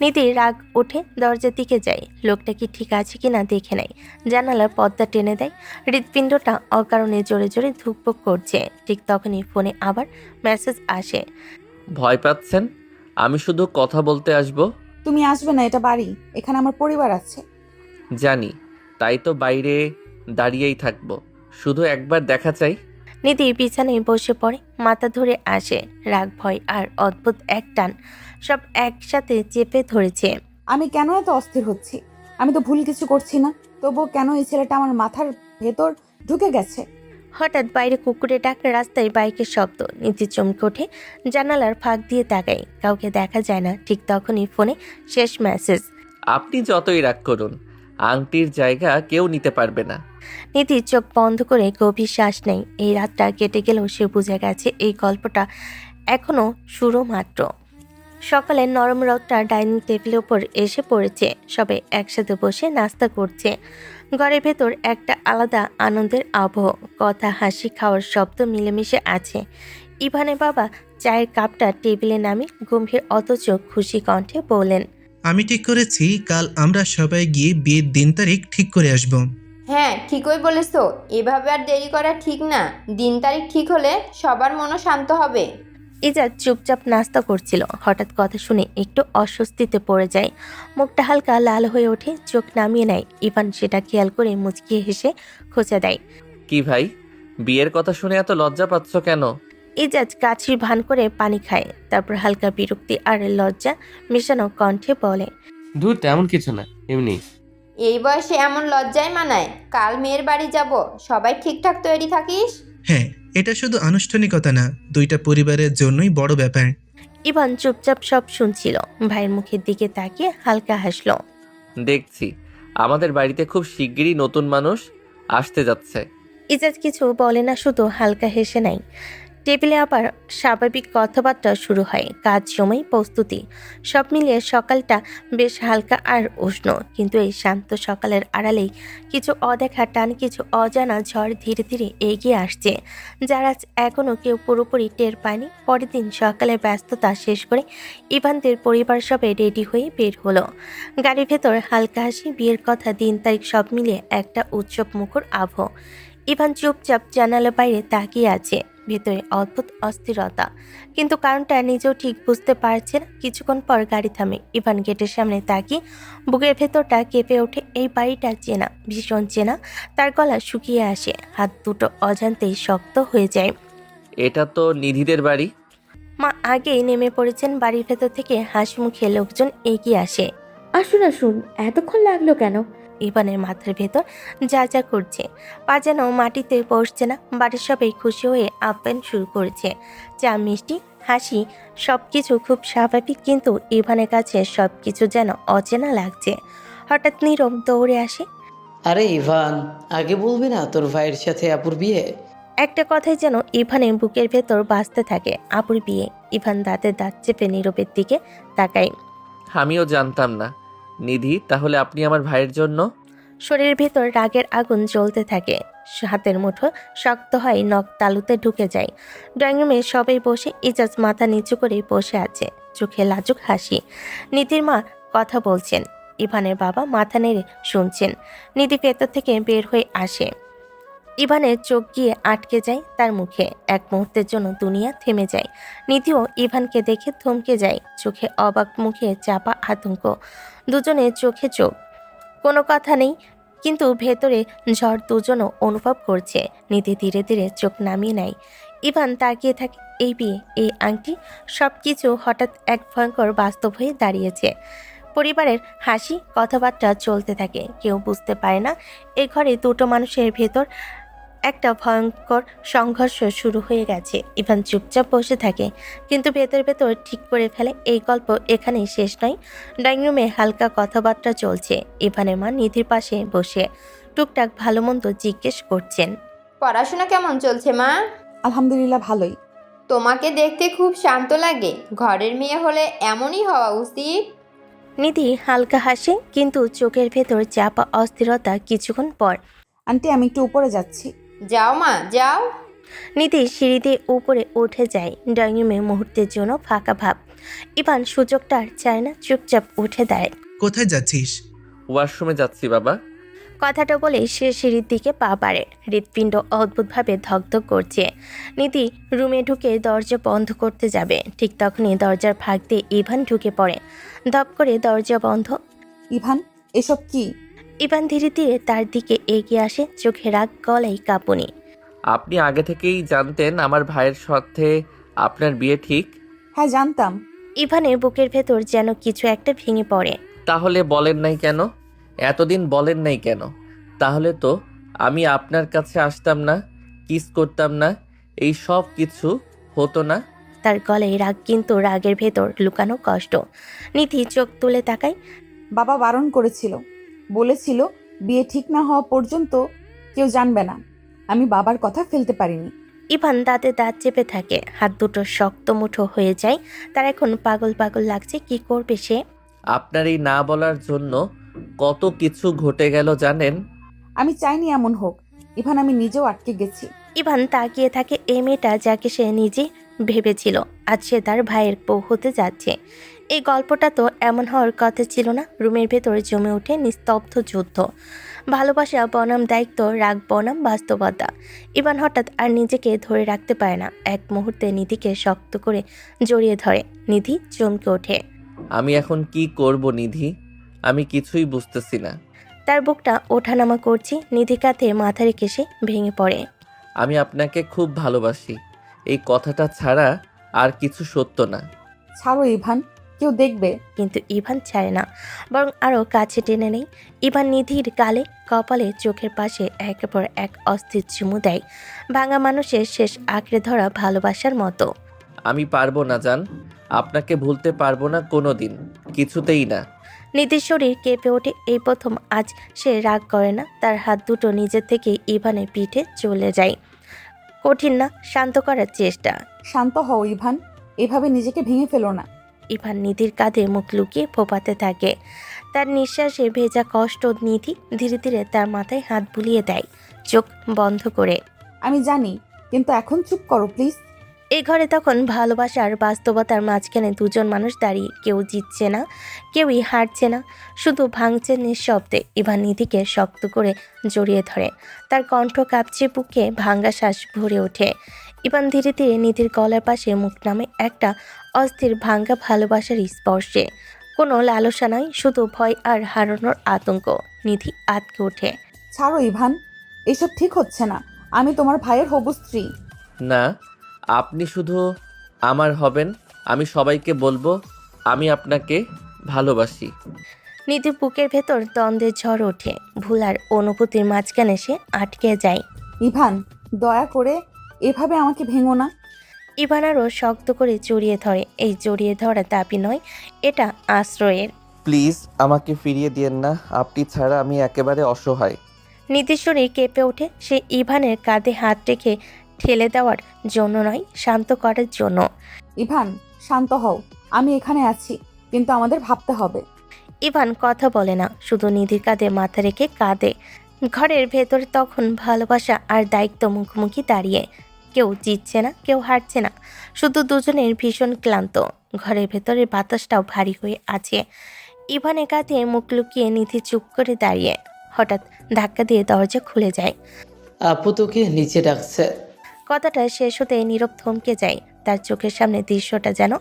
নিধি রাগ উঠে দরজার দিকে যায়। লোকটা কি ঠিক আছে কিনা দেখে নেয়। জানালার পর্দা টেনে দেয়। হৃৎপিণ্ডটা অকারণে জোরে জোরে ধুকপুক করছে। ঠিক তখনই ফোনে আবার মেসেজ আসে। ভয় পাচ্ছেন? আমি শুধু কথা বলতে আসবো। তুমি আসবে না, এটা বাড়ি, এখানে আমার পরিবার আছে। জানি, তাই তো বাইরে দাঁড়িয়েই থাকবো। শুধু একবার দেখা চাই। নিধি বিছানায় বসে পড়ে। মাথা ধরে আসে। রাগ, ভয় আর অদ্ভুত এক টান সব একসাথে চেপে ধরেছে। আমি কেন এত অস্থির হচ্ছি? আমি তো ভুল কিছু করছি না, তবুও কেন এই ছেলেটা আমার মাথার ভেতর ঢুকে গেছে? হঠাৎ বাইরে কুকুরের ডাক, রাস্তায় বাইকের শব্দ। নিধি চমকে ওঠে। জানালার ফাঁক দিয়ে তাকায়। কাউকে দেখা যায় না। ঠিক তখনই ফোনে শেষ মেসেজ। আপনি যতই রাগ করুন, আংটির জায়গা কেউ নিতে পারবে না। নিধি চোখ বন্ধ করে গভীর শ্বাস নেয়। এই রাতটা কেটে গেলেও সে বুঝে গেছে এই গল্পটা এখনো শুরু মাত্র। সকালে নরম রোদটা ডাইনিং টেবিলের ওপর এসে পড়েছে। সবাই একসাথে বসে নাস্তা করছে। ঘরের ভেতর একটা আলাদা আনন্দের আবহ। কথা, হাসি, খাওয়ার শব্দ মিলেমিশে আছে। ইভানের বাবা চায়ের কাপটা টেবিলে নামিয়ে গম্ভীর অথচ খুশি কণ্ঠে বললেন, আমি ঠিক করেছি কাল আমরা সবাই গিয়ে বিয়ের দিন তারিখ ঠিক করে আসব। হ্যাঁ, ঠিকই বলেছো। এভাবে আর দেরি করা ঠিক না। দিন তারিখ ঠিক হলে সবার মনও শান্ত হবে। ইজাজ চুপচাপ নাস্তা করছিল, হঠাৎ কথা শুনে একটু অস্বস্তিতে পড়ে যায়। মুখটা হালকা লাল হয়ে ওঠে, চোখ নামিয়ে নেয়। ইভান সেটা খেয়াল করে মুচকিয়ে হেসে খোঁচা দেয়। কি ভাই, বিয়ের কথা শুনে এত লজ্জা পাচ্ছ কেন? ইজাজ কাছির ভান করে পানি খায়, তারপর হালকা বিরক্তি আর লজ্জা মেশানো কণ্ঠে বলে, দূর তেমন কিছু না, এমনি। এই বয়সে এমন লজ্জায় মানায়? কাল মেয়ের বাড়ি যাব, সবাই ঠিকঠাক তৈরি থাকিস। হ্যাঁ, এটা শুধু আনুষ্ঠানিকতা না, দুইটা পরিবারের জন্যই বড় ব্যাপার। ইভান চুপচাপ সব শুনছিল, ভাইয়ের মুখের দিকে তাকিয়ে হালকা হাসলো। দেখছি আমাদের বাড়িতে খুব শিগগিরই নতুন মানুষ আসতে যাচ্ছে। ইজাজ কিছু বলে না, শুধু হালকা হেসে নেয়। টেবিলে আবার স্বাভাবিক কথাবার্তা শুরু হয়, কাজ সময় প্রস্তুতি, সব মিলিয়ে সকালটা বেশ হালকা আর উষ্ণ। কিন্তু এই শান্ত সকালের আড়ালেই কিছু অদেখা টান, কিছু অজানা ঝড় ধীরে ধীরে এগিয়ে আসছে, যারা এখনও কেউ পুরোপুরি টের পায়নি। পরের দিন সকালে ব্যস্ততা শেষ করে ইভানদের পরিবার সবে রেডি হয়ে বের হলো। গাড়ির ভেতর হালকা হাসি, বিয়ের কথা, দিন তারিখ সব মিলিয়ে একটা উৎসব মুখর আবহ। ইভান চুপচাপ জানালার বাইরে তাকিয়ে আছে, ভেতরে অদ্ভুত অস্থিরতা, কিন্তু কারণটা নিজেও ঠিক বুঝতে পারছে না। কিছুক্ষণ পর গাড়ি থামে, ইভান গেটের সামনে তাকিয়ে বুকের ভেতরটা কেঁপে ওঠে। এই বাড়িটা চেনা, ভীষণ চেনা। তার গলা শুকিয়ে আসে, হাত দুটো অজান্তেই শক্ত হয়ে যায়। এটা তো নিধিদের বাড়ি। মা আগেই নেমে পড়েছেন বাড়ির ভেতর থেকে, হাসি মুখে লোকজন এগিয়ে আসে। আসুন আসুন, এতক্ষণ লাগলো কেন? ইভানের মাথার ভেতর যা যা করছে, পা যেন মাটিতে বসছে না। বাড়ির সবাই খুশি হয়ে আপ্যায়ন শুরু করেছে, চা, মিষ্টি, হাসি, সবকিছু খুব স্বাভাবিক, কিন্তু ইভানের কাছে সবকিছু যেন অচেনা লাগছে। হঠাৎ নীরব দৌড়ে আসে। আরে ইভান, আগে বলবি না তোর ভাইয়ের সাথে আপুর বিয়ে? একটা কথাই যেন ইভানের বুকের ভেতর বাজতে থাকে, আপুর বিয়ে। ইভান দাঁতে দাঁত চেপে নীরবের দিকে তাকায়। আমিও জানতাম না। নিধি, তাহলে আপনি আমার ভাইয়ের জন্য? শরীরের ভেতর রাগের আগুন জ্বলতে থাকে, হাতের মুঠো শক্ত হয়, নখ তালুতে ঢুকে যায়। ড্রয়িং রুমে সবাই বসে, ইজাজ মাথা নিচু করে বসে আছে, চোখে লাজুক হাসি। নিধির মা কথা বলছেন, ইভানের বাবা মাথা নেড়ে শুনছেন। নিধি ভেতর থেকে বের হয়ে আসে, ইভানের চোখ গিয়ে আটকে যায় তার মুখে। এক মুহূর্তের জন্য দুনিয়া থেমে যায়। নিধিও ইভানকে দেখে থমকে যায়, চোখে অবাক, মুখে চাপা আতঙ্ক, দুজনে চোখে চোখ। কোনো কথা নেই, কিন্তু ভেতরে ঝড় দুজনও অনুভব করছে। নিধি ধীরে ধীরে চোখ নামিয়ে নেয়। ইভান তাকিয়ে থাকে। এই বিয়ে, এই আংটি, সব কিছু হঠাৎ এক ভয়ঙ্কর বাস্তব হয়ে দাঁড়িয়েছে। পরিবারের হাসি, কথাবার্তা চলতে থাকে, কেউ বুঝতে পারে না এই ঘরে দুটো মানুষের ভেতর একটা ভয়ঙ্কর সংঘর্ষ শুরু হয়ে গেছে। ইভান চুপচাপ বসে থাকে, কিন্তু ভেতর ভেতর ঠিক করে ফেলে এই গল্প এখানেই শেষ নয়। ড্রয়িং রুমে হালকা কথাবার্তা চলছে। ইভানের মা নিধির পাশে বসে টুকটাক ভালো মন্দ জিজ্ঞেস করছেন। পড়াশোনা কেমন চলছে মা? আলহামদুলিল্লাহ, ভালোই। তোমাকে দেখতে খুব শান্ত লাগে, ঘরের মেয়ে হলে এমনই হওয়া উচিত। নিধি হালকা হাসে, কিন্তু চোখের ভেতর চাপা অস্থিরতা। কিছুক্ষণ পর, আন্টি, আমি একটু উপরে যাচ্ছি। যাও মা, যাও। নিধি সিঁড়ি দিয়ে উপরে উঠে যায়। ড্রয়িং রুমে মুহূর্তের জন্য ফাঁকা ভাব। ইভান সুযোগটা আর চায় না, চুপচাপ উঠে দাঁড়ায়। কোথায় যাচ্ছিস? ওয়াশরুমে যাচ্ছি বাবা। কথাটা বলে সে সিঁড়ির দিকে পা বাড়ে। হৃৎপিণ্ড অদ্ভুতভাবে ধকধক করছে। নিধি রুমে ঢুকে দরজা বন্ধ করতে যাবে, ঠিক তখনই দরজার ফাঁক দিয়ে ইভান ঢুকে পড়ে। ধপ করে দরজা বন্ধ। ইভান, এসব কি? ইভান ধীরে ধীরে তার দিকে এগিয়ে আসে, চোখে রাগ, গলায় কাঁপুনি। আপনি আগে থেকেই জানতেন আমার ভাইয়ের সাথে আপনার বিয়ে ঠিক? হ্যাঁ, জানতাম। ইভানের বুকের ভেতর যেন কিছু একটা ভেঙে পড়ে। তাহলে বলেন নাই কেন? এতদিন বলেন নাই কেন? তাহলে তো আমি আপনার কাছে আসতাম না, কিস করতাম না, এই সব কিছু হতো না। তার গলায় রাগ, কিন্তু রাগের ভেতর লুকানো কষ্ট। নিধি চোখ তুলে তাকায়। বাবা বারণ করেছিল, বলেছিল বিয়ে ঠিক না হওয়া পর্যন্ত কেউ জানবে না। আমি বাবার কথা ফেলতে পারিনি। ইভান দাঁতে দাঁত চেপে থাকে, হাত দুটো শক্ত মুঠো হয়ে যায়। তার এখন পাগল পাগল লাগছে, কি করবে সে? আপনার এই না বলার জন্য কত কিছু ঘটে গেল জানেন? আমি চাইনি এমন হোক ইভান, আমি নিজেও আটকে গেছি। ইভান তাকিয়ে থাকে এই মেয়েটা যাকে সে নিজে ভেবেছিল আজ সে তার ভাইয়ের বউ হতে যাচ্ছে। এই গল্পটা তো এমন হওয়ার কথা ছিল না। রুমের ভেতর জমে ওঠে নিস্তব্ধ যুদ্ধ। ভালোবাসা বনাম দায়িত্ব, রাগ বনাম বাস্তবতা। ইভান হঠাৎ আর নিজেকে ধরে রাখতে পারে না। এক মুহূর্তে নিধিকে শক্ত করে জড়িয়ে ধরে। নিধি চমকে ওঠে। আমি এখন কি করব নিধি? আমি কিছুই বুঝতেছি না। তার বুকটা ওঠানামা করছে। নিধি কাঁধে মাথা রেখে সে ভেঙে পড়ে। আমি আপনাকে খুব ভালোবাসি, এই কথাটা ছাড়া আর কিছু সত্য না। ছাড়ো ইভান, কেউ দেখবে। কিন্তু ইভান ছাড়ে না, বরং আরও কাছে টেনে নেই। ইভান নিধির গালে, কপালে, চোখের পাশে একের পর এক অস্থির চুমু দেয়, ভাঙা মানুষের শেষ আঁকড়ে ধরা ভালোবাসার মতো। আমি পারবো না জান, আপনাকে ভুলতে পারবো না কোনো দিন, কিছুতেই না। নিধির শরীর কেঁপে ওঠে। এই প্রথম আজ সে রাগ করে না। তার হাত দুটো নিজের থেকে ইভানের পিঠে চলে যায়। কঠিন না, শান্ত করার চেষ্টা। শান্ত হও ইভান, এভাবে নিজেকে ভেঙে ফেলো না। ইভান নিধির কাঁধে মুখ লুকিয়ে ফোপাতে থাকে। তার নিঃশ্বাসে ভেজা কষ্ট। নিধি ধীরে ধীরে তার মাথায় হাত বুলিয়ে দেয়, চোখ বন্ধ করে। আমি জানি, কিন্তু এখন চুপ করো প্লিজ। এই ঘরে তখন ভালোবাসার বাস্তবতার মাঝখানে দুজন মানুষ দাঁড়িয়ে। কেউ জিতছে না, কেউই হারছে না, শুধু ভাঙছে নিঃশব্দে। ইভান নিধিকে শক্ত করে জড়িয়ে ধরে। তার কণ্ঠ কাঁপছে, বুকে ভাঙ্গা শ্বাস ভরে ওঠে। ইভান ধীরে ধীরে নিধির গলার পাশে মুখ নামে, একটা অস্থির ভাঙ্গা ভালোবাসার স্পর্শে। কোনো লালসা নয়, শুধু ভয় আর হারানোর আতঙ্ক। নিধি আটকে ওঠে। ছাড়ো ইভান, এসব ঠিক হচ্ছে না। আমি তোমার ভাইয়ের হবু স্ত্রী। না, আপনি শুধু আমার হবেন। আমি সবাইকে বলবো আমি আপনাকে ভালোবাসি। নিধির বুকের ভেতর দ্বন্দ্বের ঝড় ওঠে। ভুলার অনুভূতির মাঝখানে সে আটকে যায়। ইভান, দয়া করে এভাবে আমাকে ভেঙো না। ইভান আরও শক্ত করে জড়িয়ে ধরে। এই জড়িয়ে ধরা দাবি নয়, এটা আশ্রয়ের। প্লিজ আমাকে ফিরিয়ে দিয়েন না, আপনি ছাড়া আমি একেবারে অসহায়। নিধির শরীর কেঁপে ওঠে। সে ইভানের কাঁধে হাত রেখে ঠেলে দেওয়ার জন্য নয়, শান্ত করার জন্য। ইভান, শান্ত হও। আমি এখানে আছি, কিন্তু আমাদের ভাবতে হবে। ইভান কথা বলে না, শুধু নিধির কাঁধে মাথা রেখে কাঁদে। ঘরের ভেতরে তখন ভালোবাসা আর দায়িত্ব মুখোমুখি দাঁড়িয়ে। কেউ জিতছে না, কেউ হারছে না, শুধু দুজনের ভীষণ ক্লান্ত। ঘরের ভেতরের বাতাসটাও ভারী হয়ে আছে। ইভানের কাঁধে মুখ লুকিয়ে নিধি চুপ করে দাঁড়িয়ে। হঠাৎ ধাক্কা দিয়ে দরজা খুলে যায়। আপু তোকে নিচে ডাকছে। কথাটা শেষ হতে নীরব থমকে যায়। তার চোখের সামনে দৃশ্যটা যেন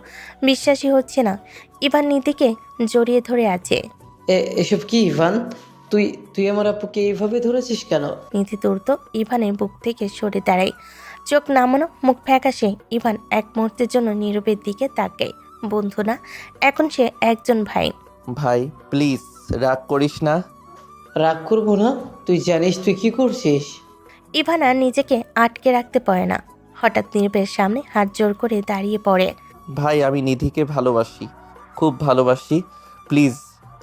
বিশ্বাসই হচ্ছে না। ইভান নিধিকে জড়িয়ে ধরে আছে। এসব কি ইভান? তুই তুই আমার আপুকে এইভাবে ধরেছিস কেন? নিধি দ্রুত ইভানের বুক থেকে সরে দাঁড়ায়, চোখ নামানো, মুখ ফ্যাকাশে। ইভান এক মুহূর্তের জন্য নীরবের দিকে তাকায়। বন্ধু না, এখন সে একজন ভাই। ভাই প্লিজ রাগ করিস না। রাগ করবো না? তুই জানিস তুই কি করছিস? ইভান আর নিজেকে আটকে রাখতে পারে না। হঠাৎ নীরবের সামনে হাত জোর করে দাঁড়িয়ে পড়ে। ভাই আমি নিধিকে ভালোবাসি, খুব ভালোবাসি। প্লিজ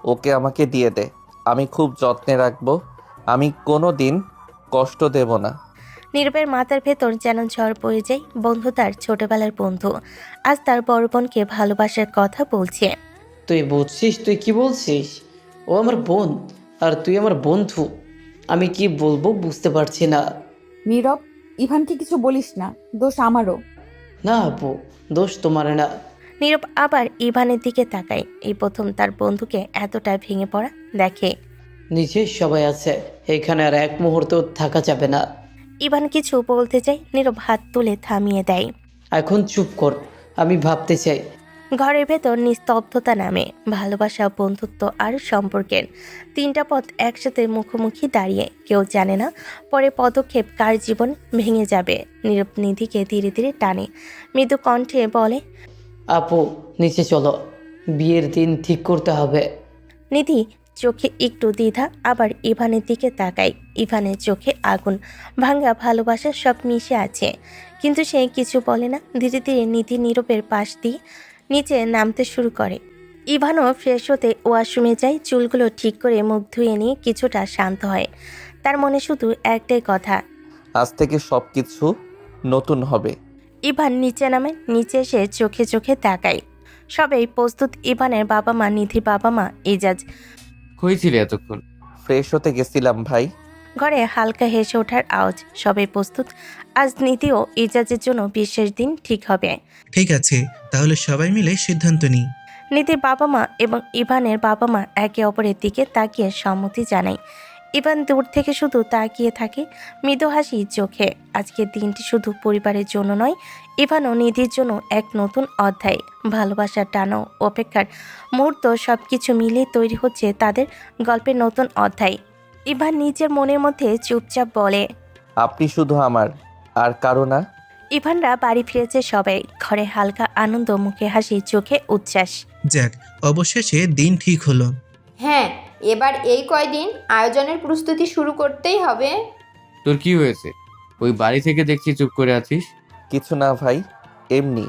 ওকে আমাকে দিয়ে দে, আমি খুব যত্নে রাখবো। আমি কোনো দিন কষ্ট দেব না। নীরবের মাথার ভেতর যেন ঝড় বয়ে যায়। বন্ধু, তার ছোটবেলার বন্ধু, আজ তার বড় বোনকে ভালোবাসার কথা বলছে। তুই বুঝছিস তুই কি বলছিস? ও আমার বোন আর তুই আমার বন্ধু। আমি কি বলবো বুঝতে পারছি না। নীরব, ইভানকে কিছু বলিস না, দোষ আমারও। না আপু, দোষ তোমার না। নীরব আবার ইভানের দিকে তাকায়। এই প্রথম তার বন্ধুকে এতটা ভেঙে পড়া দেখে। নিচে সবাই আছে, এখানে আর এক মুহূর্ত থাকা যাবে না। ইভান কিছু বলতে চায়, নীরব হাত তুলে থামিয়ে দেয়। এখন চুপ কর, আমি ভাবতে চাই। ঘরের ভেতর নিস্তব্ধতা নামে। ভালোবাসা, বন্ধুত্ব আর সম্পর্কের তিনটা পথ একসাথে মুখোমুখি দাঁড়িয়ে। কেউ জানে না পরে পদক্ষেপ কার জীবন ভেঙে যাবে। নীরব নিধিকে ধীরে ধীরে টানে, মৃদু কণ্ঠে বলে, আপু নিচে চলো, বিয়ের দিন ঠিক করতে হবে। নিধি চোখে একটু দ্বিধা, আবার ইভানের দিকে তাকায়। ইভানের চোখে আগুন, ভাঙ্গা ভালোবাসা সব মিশে আছে, কিন্তু সে কিছু বলে না। ধীরে ধীরে নিধি নীরবের পাশ দিয়ে নিচে নামতে শুরু করে। ইভানও ফ্রেশ হতে ওয়াশরুমে যায়। চুলগুলো ঠিক করে মুখ ধুয়ে নিয়ে কিছুটা শান্ত হয়। তার মনে শুধু একটাই কথা, আজ থেকে সব কিছু নতুন হবে। ইভান নিচে নামে। নিচে এসে চোখে চোখে তাকায়। সবাই প্রস্তুত। ইভানের বাবা মা, নিধির বাবা মা, এজাজ। হয়েছিল এতক্ষণ? ফ্রেশ হতে গেছিলাম ভাই। ঘরে হালকা হেসে ওঠার আওয়াজ। সবাই প্রস্তুত। আজ নীতি ও এজাজের জন্য বিশেষ দিন ঠিক হবে। ঠিক আছে, তাহলে সবাই মিলে সিদ্ধান্ত নিই। নীতির বাবা মা এবং ইভানের বাবা মা একে অপরের দিকে তাকিয়ে সম্মতি জানায়। ইভান দূর থেকে শুধু তাকিয়ে থাকে, মৃদু হাসি চোখে। আজকের দিনটি শুধু পরিবারের জন্য নয়, ইভান ও নিধির জন্য এক নতুন অধ্যায়। ভালোবাসার টানা অপেক্ষার মুহূর্ত সবকিছু মিলিয়ে তৈরি হচ্ছে তাদের গল্পের নতুন অধ্যায়। ইভান নিজের মনের মধ্যে চুপচাপ বলে, আপনি শুধু আমার, আর কারো না। ইভানরা বাড়ি ফিরেছে সবাই। ঘরে হালকা আনন্দ, মুখে হাসি, চোখে উচ্ছ্বাস। যাক, অবশেষে দিন ঠিক হলো। হ্যাঁ, এবার এই কয়দিন আয়োজনের প্রস্তুতি শুরু করতেই হবে। তোর কি হয়েছে? ওই বাড়ি থেকে দেখছি চুপ করে আছিস। কিছু না ভাই, এমনি।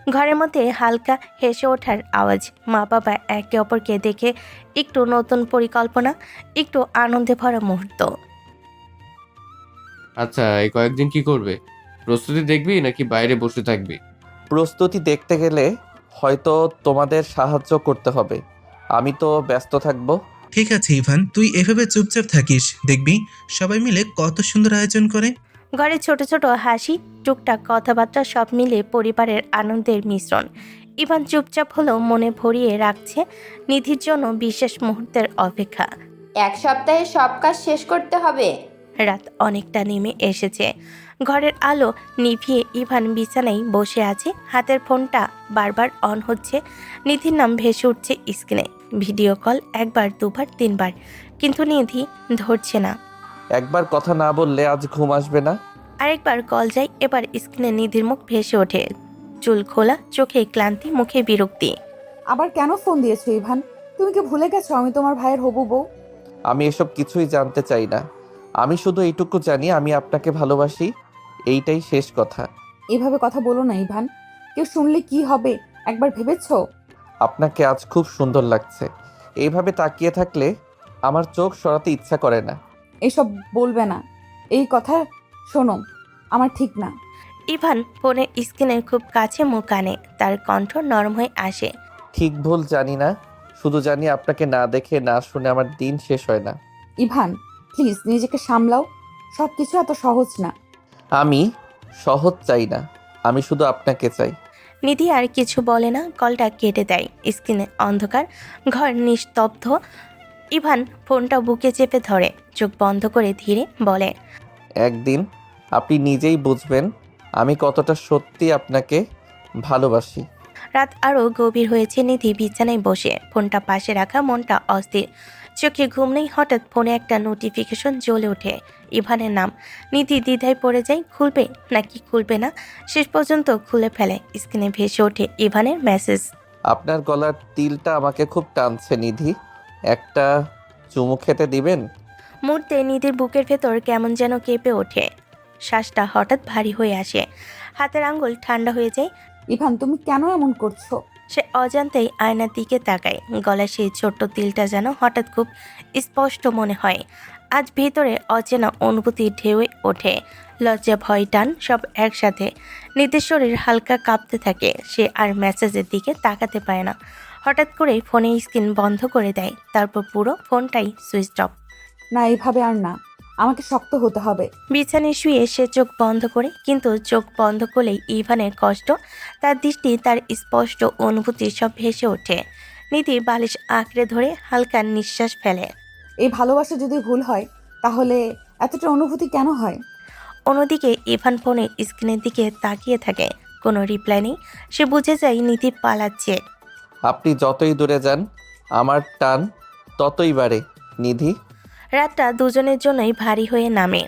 ঘরের মধ্যে হালকা হেসে ওঠার আওয়াজ। মা বাবা একে অপরকে দেখে একটু নতুন পরিকল্পনা, একটু আনন্দে ভরা মুহূর্ত। আচ্ছা, এই কয়েকদিন কি করবে? প্রস্তুতি দেখবি নাকি বাইরে বসে থাকবি? প্রস্তুতি দেখতে গেলে হয়তো তোমাদের সাহায্য করতে হবে। আমি তো ব্যস্ত থাকবো। ঠিক আছে ইভান, তুই এভাবে চুপচাপ থাকিস, দেখবি সবাই মিলে কত সুন্দর আয়োজন করে। ঘরে ছোট ছোট হাসি, টুকটাক কথাবার্তা, সব মিলে পরিবারের আনন্দের মিশ্রণ। ইভান চুপচাপ হলেও মনে ভরিয়ে রাখছে নিধির জন্য বিশেষ মুহূর্তের অপেক্ষা। এক সপ্তাহে সব কাজ শেষ করতে হবে। রাত অনেকটা নেমে এসেছে। ঘরের আলো নিভিয়ে ইভান বিছানায় বসে আছে। হাতের ফোনটা বারবার অন হচ্ছে। নিধির নাম ভেসে উঠছে স্ক্রিনে। ভিডিও কল একবার, দুবার, তিনবার, কিন্তু নিধি ধরছে না। একবার কথা না বললে আজ ঘুম আসবে না। আরেকবার কল যায়। এবার স্ক্রিনে নিধির মুখ ভেসে ওঠে। চুল খোলা, চোখে ক্লান্তি, মুখে বিরক্তি। আবার কেন ফোন দিয়েছো ইভান? তুমি কি ভুলে গেছো আমি তোমার ভাইয়ের হবু বউ? আমি এসব কিছুই জানতে চাই না। আমি শুধু এইটুকু জানি আমি আপনাকে ভালোবাসি, এইটাই শেষ কথা। এইভাবে কথা বলো না ইভান, কেউ শুনলে কি হবে একবার ভেবেছো? আপনাকে আজ খুব সুন্দর লাগছে। এইভাবে তাকিয়ে থাকলে আমার চোখ সরাতে ইচ্ছা করে না। এইসব বলবে না, এই কথা শোনো, আমার ঠিক না। ইভান ফোনের স্ক্রিনের খুব কাছে মুখ আনে। তার কণ্ঠ নরম হয়ে আসে। ঠিক ভুল জানি না, শুধু জানি আপনাকে না দেখে না শুনে আমার দিন শেষ হয় না। ইভান প্লিজ নিজেকে সামলাও, সব কিছু এত সহজ না। আমি সহজ চাই না, আমি শুধু আপনাকে চাই। নিধি আর কিছু বলে না, কলটা কেটে দেয়। স্ক্রিনে অন্ধকার, ঘর নিস্তব্ধ। ইভান ফোনটা বুকে চেপে ধরে, চোখ বন্ধ করে ধীরে বলে, একদিন আপনি নিজেই বুঝবেন আমি কতটা সত্যি আপনাকে ভালোবাসি। রাত আরও গভীর হয়েছে। নিধি বিছানায় বসে, ফোনটা পাশে রাখা, মনটা অস্থির। চোখে ঘুম নেই। হঠাৎ ফোনে একটা নোটিফিকেশন জ্বলে ওঠে। ইভানের নাম। নিধি দ্বিধায় পড়ে যায়, খুলবে নাকি খুলবে না। শেষ পর্যন্ত খুলে ফেলে। স্ক্রিনে ভেসে ওঠে ইভানের মেসেজ। আপনার গলার তিলটা আমাকে খুব টানছে নিধি, একটা চুমু খেতে দিবেন? মুহূর্তে নিধির বুকের ভেতর কেমন যেন কেঁপে ওঠে। শ্বাসটা হঠাৎ ভারী হয়ে আসে। হাতের আঙ্গুল ঠান্ডা হয়ে যায়। ইভান তুমি কেন এমন করছো? সে অজান্তেই আয়নার দিকে তাকায়। গলায় সেই ছোট্ট তিলটা যেন হঠাৎ খুব স্পষ্ট মনে হয়। আজ ভেতরে অচেনা অনুভূতির ঢেউ ওঠে। লজ্জা, ভয়, টান সব একসাথে। নিধির শরীর হালকা কাঁপতে থাকে। সে আর মেসেজের দিকে তাকাতে পারে না। হঠাৎ করেই ফোনের স্ক্রিন বন্ধ করে দেয়। তারপর পুরো ফোনটাই সুইচ অফ। না, এইভাবে আর না, আমাকে শক্ত হতে হবে। বিছানায় শুয়ে সে চোখ বন্ধ করে, কিন্তু চোখ বন্ধ করলেই ইভানের কষ্ট, তার দৃষ্টি, তার স্পষ্ট অনুভূতি সব ভেসে ওঠে। নিধি বালিশ আঁকড়ে ধরে হালকা নিঃশ্বাস ফেলে। এই ভালোবাসা যদি ভুল হয় তাহলে এতটা অনুভূতি কেন হয়? অন্যদিকে ইভান ফোনের স্ক্রিনের দিকে তাকিয়ে থাকে। কোনো রিপ্লাই নেই। সে বুঝে যায় নিধি পালাচ্ছে। আপনি যতই দূরে যান আমার টান ততই বাড়ে নিধি। রাতটা দুজনের জন্যই ভারী হয়ে নামে।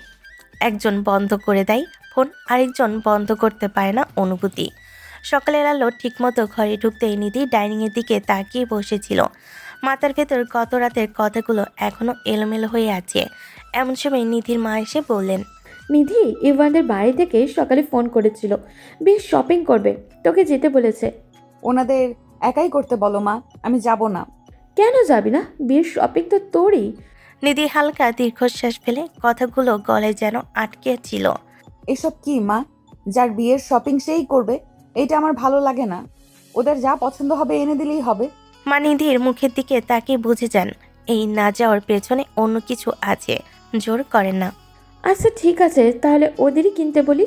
একজন বন্ধ করে দেয় ফোন, আরেকজন বন্ধ করতে পারে না অনুভূতি। সকালের আলো ঠিকমতো ঘরে ঢুকতেই নিধি ডাইনিংয়ের দিকে তাকিয়ে বসেছিল। মাথার ভেতর গত রাতের কথাগুলো এখনো এলোমেলো হয়ে আছে। এমন সময় নিধির মা এসে বললেন, নিধি ইভানদের বাড়ি থেকে সকালে ফোন করেছিল, বেশ শপিং করবে, তোকে যেতে বলেছে। ওনাদের একাই করতে বলো মা, আমি যাব না। কেন যাবি না? বিয়ের শপিং তো তোরই। নিধি হালকা দীর্ঘশ্বাস ফেলে, কথাগুলো গলায় যেন আটকে ছিল। এসব কি মা? যার বিয়ের শপিং সেই করবে, এটা আমার ভালো লাগে না। ওদের যা পছন্দ হবে এনে দিলেই হবে। মা নিধির মুখের দিকে তাকিয়ে বুঝে যান এই না যাওয়ার পেছনে অন্য কিছু আছে। জোর করেন না। আচ্ছা ঠিক আছে, তাহলে ওদেরই কিনতে বলি।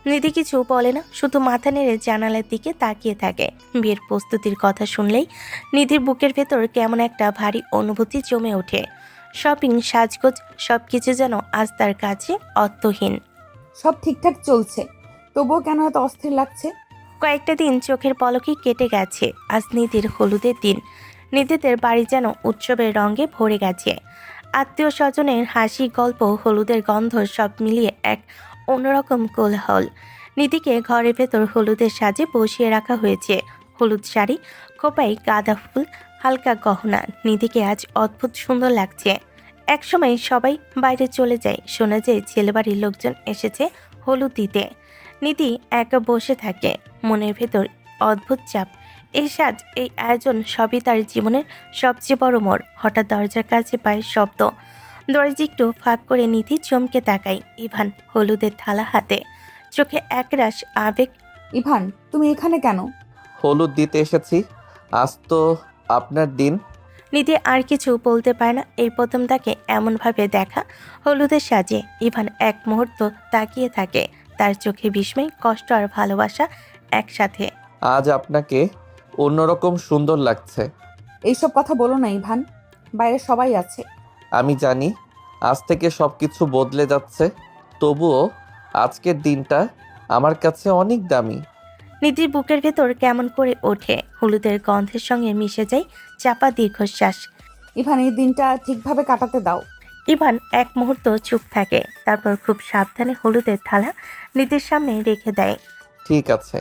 নিধি কিছু বলে না, শুধু মাথা নেড়ে জানালার দিকে তাকিয়ে থাকে। বিয়ের প্রস্তুতির কথা শুনলেই নিধির বুকের ভেতর কেমন একটা ভারী অনুভূতি জমে ওঠে। শপিং, সাজগোজ সবকিছু যেন আজ তার কাছে অর্থহীন। সব ঠিকঠাক চলছে, তবুও কেন এত অস্থির লাগছে? কয়েকটা দিন চোখের পলকেই কেটে গেছে। আজ নিধির হলুদের দিন। নিধিদের বাড়ি যেন উৎসবের রঙে ভরে গেছে। আত্মীয় স্বজনের হাসি, গল্প, হলুদের গন্ধ সব মিলিয়ে এক অন্যরকম কোলাহল। নিধিকে ঘরের ভেতর হলুদের সাজে বসিয়ে রাখা হয়েছে। হলুদ শাড়ি, খোপায় গাঁদা ফুল, হালকা গহনা। নিধিকে আজ অদ্ভুত সুন্দর লাগছে। একসময় সবাই বাইরে চলে যায়, শোনা যায় ছেলেবাড়ির লোকজন এসেছে হলুদ দিতে। নিধি একা বসে থাকে, মনের ভেতর অদ্ভুত চাপ। এই সাজ, এই আয়োজন সবই তার জীবনের সবচেয়ে বড় মোড়। হঠাৎ দরজার কাছে পায় শব্দ। দরজা একটু ফাঁক করে নিধি চমকে তাকায়। ইভান হলুদের থালা হাতে, চোখে একরাশ আবেগ। ইভান, তুমি এখানে কেন? হলুদ দিতে এসেছি, আজ তো আপনার দিন। নিধি আর কিছু বলতে পারে না। এই প্রথম তাকে এমনভাবে দেখা হলুদের সাজে। ইভান এক মুহূর্ত তাকিয়ে থাকে, তার চোখে বিস্ময়, কষ্ট আর ভালোবাসা একসাথে। আজ আপনাকে অন্যরকম সুন্দর লাগছে। এইসব কথা বলো না ইভান, বাইরে সবাই আছে। আমি জানি আজ থেকে সব কিছু বদলে যাচ্ছে, তবুও আজকের দিনটা আমার কাছে অনেক দামি। নিধির বুকের ভেতর কেমন করে ওঠে, হলুদের গন্ধের সঙ্গে মিশে যায় চাপা দীর্ঘশ্বাস। ইভান, এই দিনটা ঠিকভাবে কাটাতে দাও। ইভান এক মুহূর্ত চুপ থাকে, তারপর খুব সাবধানে হলুদের থালা নিধির সামনে রেখে দেয়। ঠিক আছে,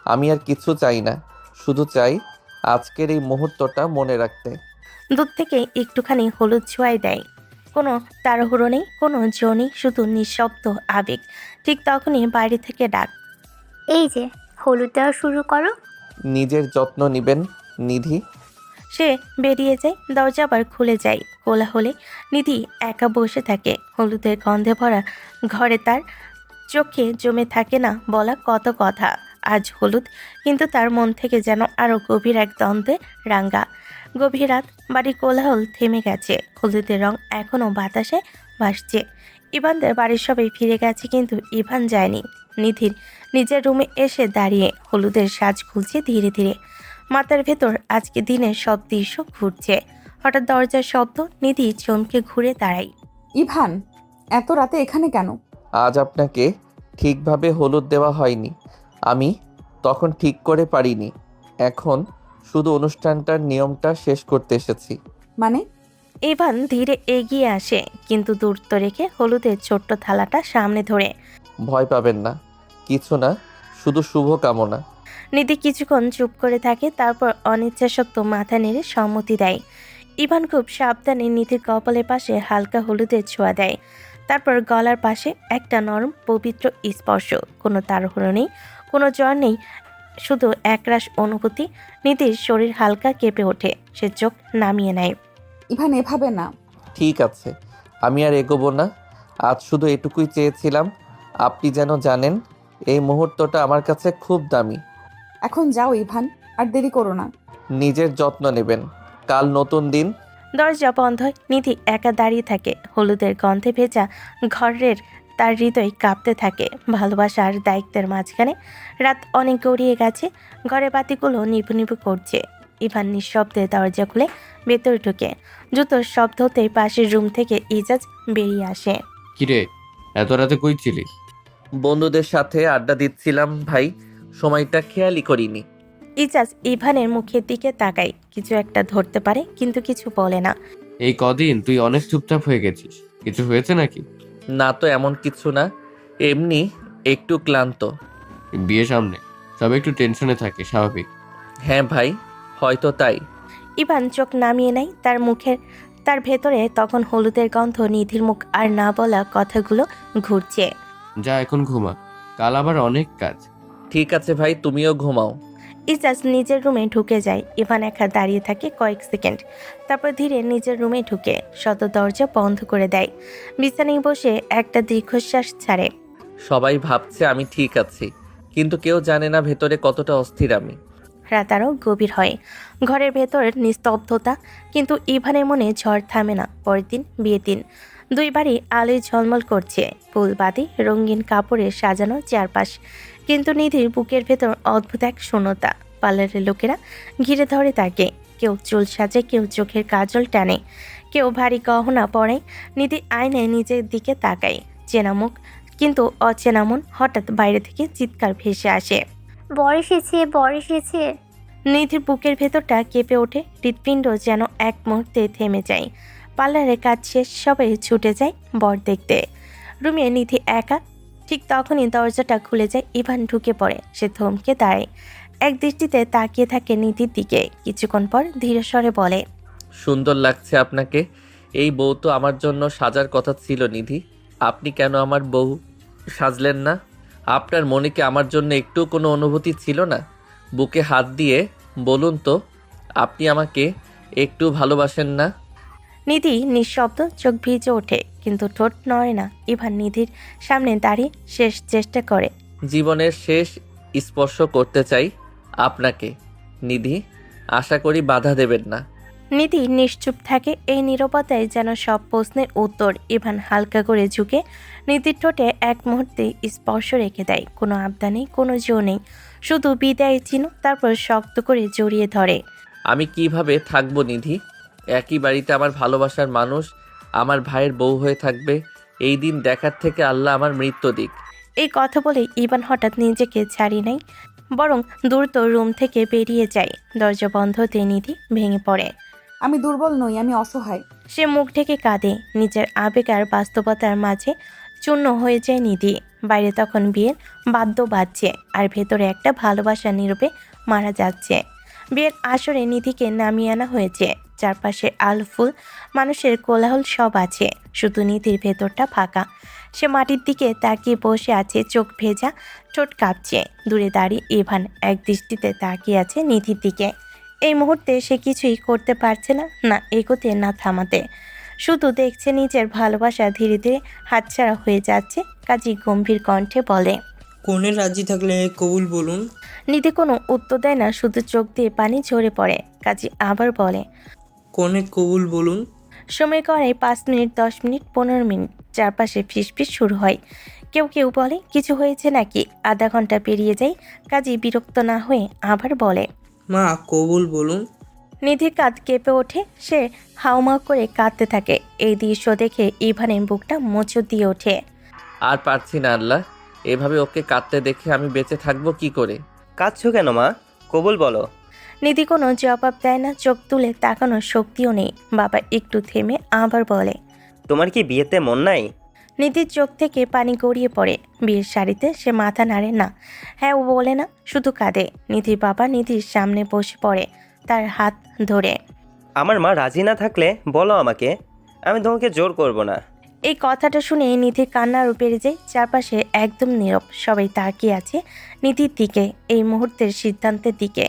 আমি আর কিছু চাই না, শুধু চাই আজকের এই মুহূর্তটা মনে রাখতে। দূর থেকে একটুখানি হলুদ ছোঁয়াই দেয়। কোনো তাড়াহুড়ো নেই, কোনো জো নেই, শুধু নিঃশব্দ আবেগ। ঠিক তখনই বাইরে থেকে ডাক। এই যে, হলুদ দেওয়া শুরু করো। নিজের যত্ন নিবেন নিধি। সে বেরিয়ে যায়, দরজা আবার খুলে যায়। কোলাহলে নিধি একা বসে থাকে। হলুদের গন্ধে ভরা ঘরে তার চোখে জমে থাকে না বলা কত কথা। আজ হলুদ, কিন্তু তার মন থেকে যেন আরো গভীর এক দ্বন্দ্বে রাঙ্গা। গভীর রাত, বাড়ির কোলাহল থেমে গেছে। হলুদের রং এখনো বাতাসে ভাসছে। ইভানদের বাড়ির সবাই ফিরে গেছে, কিন্তু ইভান যায়নি। নিধির নিজের রুমে এসে দাঁড়িয়ে হলুদের সাজ খুলছে ধীরে ধীরে। মাথার ভেতর আজকে দিনের সব দৃশ্য ঘুরছে। হঠাৎ দরজার শব্দ, নিধি চমকে ঘুরে দাঁড়ায়। ইভান, এত রাতে এখানে কেন? আজ আপনাকে ঠিকভাবে হলুদ দেওয়া হয়নি, আমি তখন ঠিক করে পারিনি। এখন শুধু অনুষ্ঠানটার নিয়মটা শেষ করতে এসেছি। মানে? ইভান ধীরে এগিয়ে আসে, কিন্তু দূরত্ব রেখে হলুদের ছোট্ট থালাটা সামনে ধরে। ভয় পাবেন না, কিছু না, শুধু শুভ কামনা। নিধি কিছুক্ষণ চুপ করে থাকে, তারপর অনিচ্ছাসক্ত মাথা নেড়ে সম্মতি দেয়। ইভান খুব সাবধানে নিধির কপালের পাশে হালকা হলুদের ছোঁয়া দেয়, তারপর গলার পাশে একটা নরম পবিত্র স্পর্শ। কোনো তাড়াহুড়ো নেই, কোনো জ্বর নেই, শুধু একরাশ অনুভূতি। নিধির শরীর হালকা কেঁপে ওঠে, সে চোখ নামিয়ে নেয়। ইভান, এভাবে না। ঠিক আছে, আমি আর এগোবো না। আজ শুধু এটুকুই চেয়েছিলাম, আপনি যেন জানেন এই মুহূর্তটা আমার কাছে খুব দামি। এখন যাও ইভান, আর দেরি করো না। নিজের যত্ন নেবেন, কাল নতুন দিন। দরজা বন্ধ হয়। নিধি একা দাঁড়িয়ে থাকে, হলুদের গন্ধে ভেজা ঘরের তার হৃদয় কাঁপতে থাকে। ভালোবাসা আর দায়িত্বের মাঝখানে রাত অনেক গড়িয়ে গেছে। ঘরে বাতিগুলো নিভু নিভু করছে। ইভান নিঃশব্দে দরজা খুলে ভেতরে ঢুকে। জুতোর শব্দ হতেই পাশের রুম থেকে ইজাজ বেরিয়ে আসে। কিরে, এত রাতে কই ছিলি? বন্ধুদের সাথে আড্ডা দিচ্ছিলাম ভাই, সময়টা খেয়ালই করিনি। ইজাজ ইভানের মুখের দিকে তাকায়, কিছু একটা ধরতে পারে কিন্তু কিছু বলে না। এই কদিন তুই অনেক চুপচাপ হয়ে গেছিস, কিছু হয়েছে নাকি? না তো, এমন কিছু না, এমনি একটু ক্লান্ত। বিয়ে সামনে, সবাই একটু টেনশনে থাকে, স্বাভাবিক। হ্যাঁ ভাই, হয়তো তাই। ইভান চোখ নামিয়ে নেয়। তার ভেতরে তখন হলুদের গন্ধ, নিধির মুখ আর না বলা কথাগুলো ঘুরছে। যা এখন ঘুমা, কাল আবার অনেক কাজ। ঠিক আছে ভাই, তুমিও ঘুমাও। ইজাজ নিজের রুমে ঢুকে যায়। ইভান একা দাঁড়িয়ে থাকে কয়েক সেকেন্ড, তারপর ধীরে নিজের রুমে ঢুকে সদর দরজা বন্ধ করে দেয়। বিছানায় বসে একটা দীর্ঘশ্বাস ছাড়ে। সবাই ভাবছে আমি ঠিক আছি, কিন্তু কেউ জানে না ভেতরে কতটা অস্থির আমি। রাত আরও গভীর হয়। ঘরের ভেতর নিস্তব্ধতা, কিন্তু ইভানের মনে ঝড় থামে না। পরের দিন বিয়ের দিন। দুই বাড়ি আলোয় ঝলমল করছে, ফুলবাতি, রঙিন কাপড়ে সাজানো চারপাশ। কিন্তু নিধির বুকের ভেতর অদ্ভুত এক শূন্যতা। পার্লারের লোকেরা ঘিরে ধরে তাকে, কেউ চুল সাজে, কেউ চোখের কাজল টানে, কেউ ভারী গহনা পরে। নিধি আয়নায় নিজের দিকে তাকায়, চেনা মুখ কিন্তু অচেনা মন। হঠাৎ বাইরে থেকে চিৎকার ভেসে আসে। বর এসেছে, বর এসেছে। নিধির বুকের ভেতরটা কেঁপে ওঠে, হৃৎপিণ্ড যেন এক মুহূর্তে থেমে যায়। পার্লারে কাজ শেষ, সবাই ছুটে যায় বর দেখতে। রুমে নিধি একা। ঠিক তখনই দরজাটা খুলে যায়, ইভান ঢুকে পড়ে। সে থমকে দাঁড়ায়, এক দৃষ্টিতে তাকিয়ে থাকে নিধির দিকে। কিছুক্ষণ পর ধীরে স্বরে বলে, সুন্দর লাগছে আপনাকে। এই বউ তো আমার জন্য সাজার কথা ছিল নিধি। আপনি কেন আমার বউ সাজলেন না? আপনার মনে কি আমার জন্য একটু কোনো অনুভূতি ছিল না? বুকে হাত দিয়ে বলুন তো, আপনি আমাকে একটু ভালোবাসেন না? নিধি নিঃশব্দ, চোখ ভিজে ওঠে কিন্তু ঠোঁট নড়ে না। ইভান নিধির সামনে দাঁড়িয়ে শেষ চেষ্টা করে। জীবনের শেষ স্পর্শ করতে চাই আপনাকে নিধি, আশা করি বাধা দেবেন না। নিধি নিশ্চুপ থাকে, এই নীরবতায় যেন সব প্রশ্নের উত্তর। ইভান হালকা করে ঝুঁকে নিধির ঠোঁটে এক মুহূর্তে স্পর্শ রেখে দেয়। কোনো আবদা নেই, কোনো জো নেই, শুধু বিদায় চিহ্ন। তারপর শক্ত করে জড়িয়ে ধরে। আমি কিভাবে থাকবো নিধি? একই বাড়িতে আমার ভালোবাসার মানুষ আমার ভাইয়ের বউ হয়ে থাকবে। এই দিন দেখার থেকে আল্লাহ আমার মৃত্যু দিক। এই কথা বলে ইভান হঠাৎ নিজেকে ছাড়িয়ে নেয়, বরং দ্রুত রুম থেকে বেরিয়ে যায়। দরজা বন্ধ হতে নিধি ভেঙে পড়ে। আমি দুর্বল নই, আমি অসহায়। সে মুখ ঢেকে কাঁদে। নিজের আবেগ আর বাস্তবতার মাঝে চূর্ণ হয়ে যায় নিধি। বাইরে তখন বিয়ের বাদ্য বাজছে, আর ভেতরে একটা ভালোবাসা নীরবে মারা যাচ্ছে। বিয়ের আসরে নিধিকে নামিয়ে আনা হয়েছে। চারপাশে আলো ফুল, মানুষের কোলাহল সব আছে, শুধু নিধির ভেতরটা ফাঁকা। সে মাটির দিকে তাকিয়ে বসে আছে, চোখ ভেজা, ঠোঁট কাঁপছে। দূরে দাঁড়িয়ে ইভান এক দৃষ্টিতে তাকিয়ে আছে নিধির দিকে। এই মুহূর্তে সে কিছুই করতে পারছে না, না এগোতে না থামাতে। শুধু দেখছে নিজের ভালোবাসা ধীরে ধীরে হাতছাড়া হয়ে যাচ্ছে। কাজী গম্ভীর কণ্ঠে বলে, কোনে রাজি থাকলে কবুল বলুন। নিধি কোনো উত্তর দেয় না, শুধু চোখ দিয়ে পানি ঝরে পড়ে। কাজী আবার বলে, কোনে কবুল বলুন। সময় করে 5 মিনিট, 10 মিনিট, 15 মিনিট। চারপাশে ফিসফিস শুরু হয়। কেউ কেউ বলে কিছু হয়েছে নাকি। আধা ঘন্টা পেরিয়ে যায়। কাজী বিরক্ত না হয়ে আবার বলে, মা কবুল বলুন। নিধির কাঁধ কেঁপে ওঠে, সে হাউমাউ করে কাঁদতে থাকে। এই দৃশ্য দেখে ইভানের বুকটা মোচড় দিয়ে ওঠে। আর পারছি না আল্লাহ, এভাবে ওকে কাঁদতে দেখে আমি বেঁচে থাকবো কি করে? কাঁদছো কেন মা? কবুল বলো। নিধি কোনো জবাব দেয় না, চোখ তুলে তাকানোর শক্তিও নেই। বাবা একটু থেমে আবার বলে, তোমার কি বিয়েতে মন নাই? নিধির চোখ থেকে পানি গড়িয়ে পড়ে। বিয়ের শাড়িতে সে মাথা নাড়ে না, হ্যাঁ ও বলে না, শুধু কাঁদে। নিধির বাবা নিধির সামনে বসে পড়ে, তার হাত ধরে। আমার মা রাজি না থাকলে বলো আমাকে, আমি তোমাকে জোর করব না। এই কথাটা শুনে নিধির কান্না আরও বেড়ে যায়। চারপাশে একদম নীরব, সবাই তাকিয়ে আছে নিধির দিকে, এই মুহূর্তের সিদ্ধান্তের দিকে।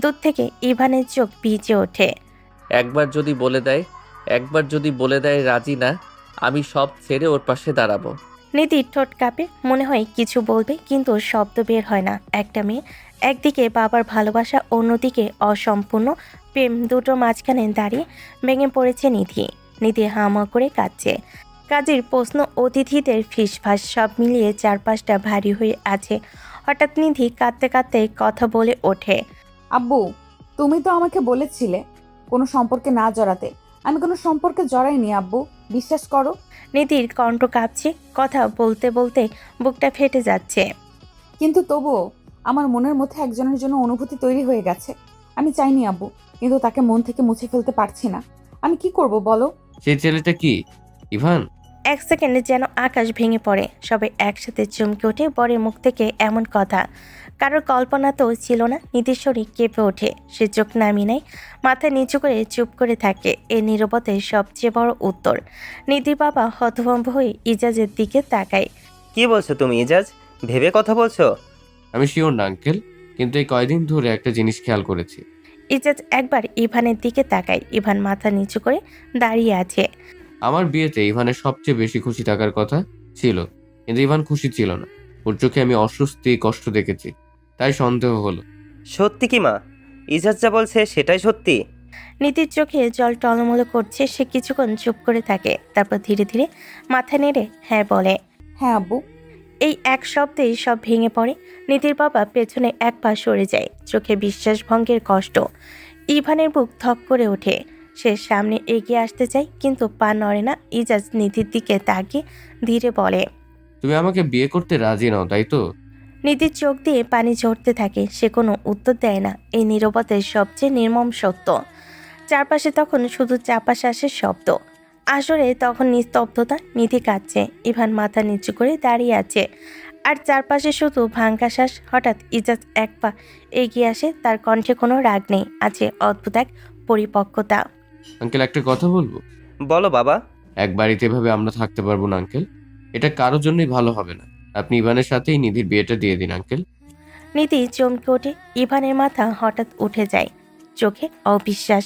দূর থেকে ইভানের চোখ ভিজে ওঠে। একবার যদি বলে দেয় রাজি না, আমি সব ছেড়ে ওর পাশে দাঁড়াবো। নিধির ঠোঁট কাঁপে, মনে হয় কিছু বলবে কিন্তু শব্দ বের হয় না। একটা মেয়ে, একদিকে বাবার ভালোবাসা, অন্যদিকে অসম্পূর্ণ প্রেম, দুটো মাঝখানে দাঁড়িয়ে ভেঙে পড়েছে নিধি। নিধি হামা করে কাঁদছে। কাজীর প্রশ্ন, অতিথিদের ফিসফাস, সব মিলিয়ে চারপাশটা ভারী হয়ে আছে। হঠাৎ নিধি কাঁদতে কাঁদতে কথা বলে ওঠে, আব্বু, তুমি তো আমাকে বলেছিলে কোনো সম্পর্কে না জড়াতে। আমি কোনো সম্পর্কে জড়াইনি আব্বু, বিশ্বাস করো। নিধির কণ্ঠ কাঁপছে, কথা বলতে বলতে বুকটা ফেটে যাচ্ছে। কিন্তু তবুও আমার মনের মধ্যে একজনের জন্য অনুভূতি তৈরি হয়ে গেছে। আমি চাইনি আব্বু, কিন্তু তাকে মন থেকে মুছে ফেলতে পারছি না। আমি কি করব বলো? সেই ছেলেটা কি ইভান? এক সেকেন্ডে যেন আকাশ ভেঙে পড়ে। সবাই একসাথে চমকে ওঠে বরের মুখ থেকে এমন কথা। কারোর কল্পনা তো ছিল না। নিধির শরীর কেঁপে ওঠে, সে চোখ নামিয়ে নেয়, মাথা নিচু করে চুপ করে থাকে। এই নীরবতাই সবচেয়ে বড় উত্তর। নিধির বাবা হতভম্ব হয়ে ইজাজের দিকে তাকায়। কি বলছো তুমি ইজাজ? ভেবে কথা বলছো? আমি শিওর না আঙ্কেল, কিন্তু এই কয়দিন ধরে একটা জিনিস খেয়াল করেছি। ইজাজ একবার ইভানের দিকে তাকায়। ইভান মাথা নিচু করে দাঁড়িয়ে আছে। আমার বিয়েতে ইভানের সবচেয়ে বেশি খুশি থাকার কথা ছিল, কিন্তু ইভান খুশি ছিল না। ওর চোখে আমি অস্বস্তি, কষ্ট দেখেছি, তাই সন্দেহ হলো। সত্যি কি মা? ইজাজ যা বলছে সেটাই সত্যি? নিধির চোখে জল টলমলো করছে। সে কিছুক্ষণ চুপ করে থাকে, তারপর ধীরে ধীরে মাথা নেড়ে হ্যাঁ বলে। হ্যাঁ আব্বু। এই এক শব্দেই সব ভেঙে পড়ে। নিধির বাবা পেছনে এক পা সরে যায়, চোখে বিশ্বাসভঙ্গের কষ্ট। ইভানের বুক ধক করে ওঠে। সে সামনে এগিয়ে আসতে চায় কিন্তু পা নড়ে না। ইজাজ নিধির দিকে তাকিয়ে ধীরে বলে, তুমি আমাকে বিয়ে করতে রাজি নাও, তাই তো? নিধির চোখ দিয়ে পানি ঝরতে থাকে। সে কোনো উত্তর দেয় না। এই নীরবতার সবচেয়ে নির্মম সত্য। চারপাশে তখন শুধু চাপা শ্বাসের শব্দ। আসরে তখন নিস্তব্ধতা। নিধি কাঁদছে। ইভান মাথা নিচু করে দাঁড়িয়ে আছে আর চারপাশে শুধু ভাঙ্গা শ্বাস। হঠাৎ ইজাজ এক পা এগিয়ে আসে। তার কণ্ঠে কোনো রাগ নেই, আছে অদ্ভুত এক পরিপক্কতা। আঙ্কেল, একটা কথা বলবো? বলো বাবা। এক বাড়িতে এভাবে আমরা থাকতে পারবো না আঙ্কেল। এটা কারোর জন্যই ভালো হবে না। আপনি ইভানের সাথেই নিধির বিয়েটা দিয়ে দিন আঙ্কেল। নিধি চমকে ওঠে। ইভানের মাথা হঠাৎ উঠে যায়, চোখে অবিশ্বাস।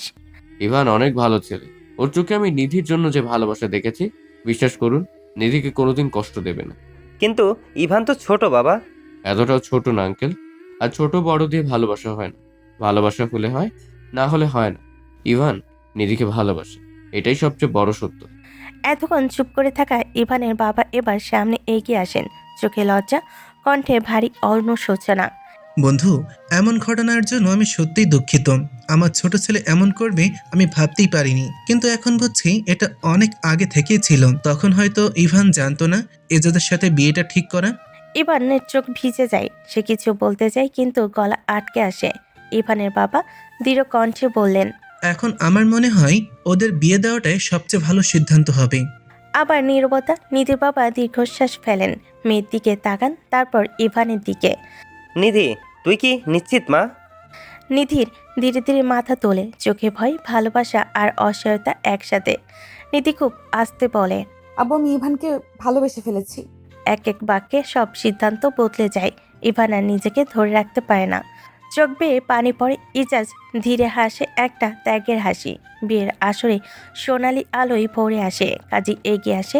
ইভান অনেক ভালো ছেলে। ওর চোখে আমি নিধির জন্য যে ভালোবাসা দেখেছি, বিশ্বাস করুন, নিধিকে কোনোদিন কষ্ট দেবে না। কিন্তু ইভান তো ছোট বাবা। এতটাও ছোট না আঙ্কেল। আর ছোট বড় দিয়ে ভালোবাসা হয় না। ভালোবাসা হলে হয়, না হলে হয় না। ইভান নিধিকে ভালোবাসে, এটাই সবচেয়ে বড় সত্য। এতক্ষণ চুপ করে থাকা ইভানের বাবা এবার সামনে এগিয়ে আসেন, চোখে লজ্জা, কণ্ঠে ভারী অনুশোচনা। বন্ধু, এমন ঘটনার জন্য আমি সত্যিই দুঃখিত। আমার ছোট ছেলে এমন করবে আমি ভাবতেই পারিনি, কিন্তু এখন বুঝছি এটা অনেক আগে থেকেই ছিল। তখন হয়তো ইভান জানতো না এজাদের সাথে বিয়েটা ঠিক করা। ইভানের চোখ ভিজে যায়। সে কিছু বলতে চায় কিন্তু গলা আটকে আসে। ইভানের বাবা দৃঢ় কণ্ঠে বললেন, এখন আমার মনে হয় ওদের বিয়ে দেওয়াটাই সবচেয়ে ভালো সিদ্ধান্ত হবে। আবার নীরবতা। নিধির বাবা দীর্ঘশ্বাস ফেলেন, মেয়ের দিকে তাকান, তারপর ইভানের দিকে। নিধি, তুই কি নিশ্চিত মা? নিধির ধীরে ধীরে মাথা তোলে, চোখে ভয়, ভালোবাসা আর অসহায়তা একসাথে। নিধি খুব আস্তে বলে, আব্বু, আমি ইভানকে ভালোবেসে ফেলেছি। এক এক বাক্যে সব সিদ্ধান্ত বদলে যায়। ইভান আর নিজেকে ধরে রাখতে পারে না, চোখ বেয়ে পানি পড়ে। ইজাজ ধীরে হাসে, একটা ত্যাগের হাসি। বিয়ের আসরে সোনালি আলোয় ভরে আসে। কাজী এগিয়ে আসে,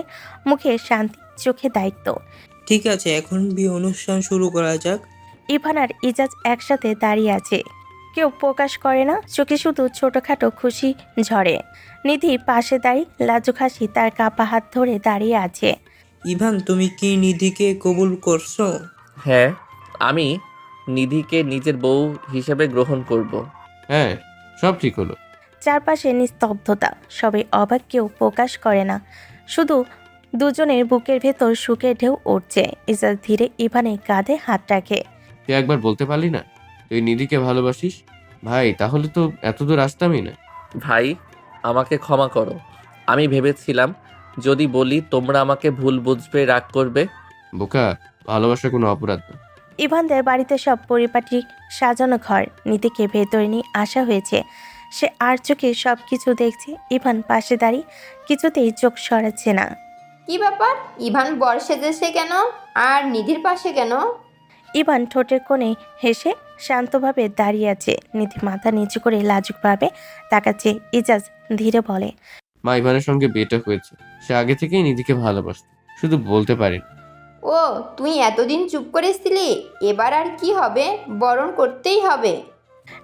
মুখে শান্তি, চোখে দায়িত্ব। ঠিক আছে, এখন বিয়ে অনুষ্ঠান শুরু করা যাক। ইভান আর ইজাজ একসাথে দাঁড়িয়ে আছে, কেউ প্রকাশ করে না, চোখে শুধু ছোটখাটো খুশি ঝরে। নিধি পাশে দাঁড়িয়ে লাজুক হাসি, তার কাপা হাত ধরে দাঁড়িয়ে আছে। ইভান, তুমি কি নিধিকে কবুল করছো? হ্যাঁ, আমি নিধিকে নিজের বউ হিসেবে গ্রহণ করব। হ্যাঁ, সব ঠিক হলো। চারপাশে নিস্তব্ধতা, সবাই অবাক, কেউ প্রকাশ করে না। শুধু দুজনের বুকের ভেতর সুখের ঢেউ উঠছে। ইজাজ ধীরে ইভানের কাঁধে হাত রাখে। তুই একবার বলতে পারলি না তুই নিধিকে ভালোবাসিস? ভাই, তাহলে তো এতদূর আসতামই না। ভাই, আমাকে ক্ষমা করো। আমি ভেবেছিলাম যদি বলি তোমরা আমাকে ভুল বুঝবে, রাগ করবে। বোকা, ভালোবাসা কোনো অপরাধ না। ইভানদের বাড়িতে সব পরিপাটি সাজানো ঘর। নিধিকে ভেতরে নিয়ে আসা হয়েছে। সে আর চোখে সব কিছু দেখছে। ইভান পাশে দাঁড়িয়ে কিছুতেই চোখ সরাচ্ছে না। কি ব্যাপার? ইভান বর সেজেছে কেন? আর নিধির পাশে কেন? ইভান ঠোঁটের কোণে হেসে শান্তভাবে দাঁড়িয়ে আছে। নিধি মাথা নিচু করে লাজুকভাবে তাকাচ্ছে। ইজাজ ধীরে বলে, মা, ইভানের সঙ্গে বিয়েটা হয়েছে। সে আগে থেকেই নিধিকে ভালোবাসত, শুধু বলতে পারিনি। ও, তুই এতদিন চুপ করেছিলি, এবার আর কি হবে? বরণ করতেই হবে।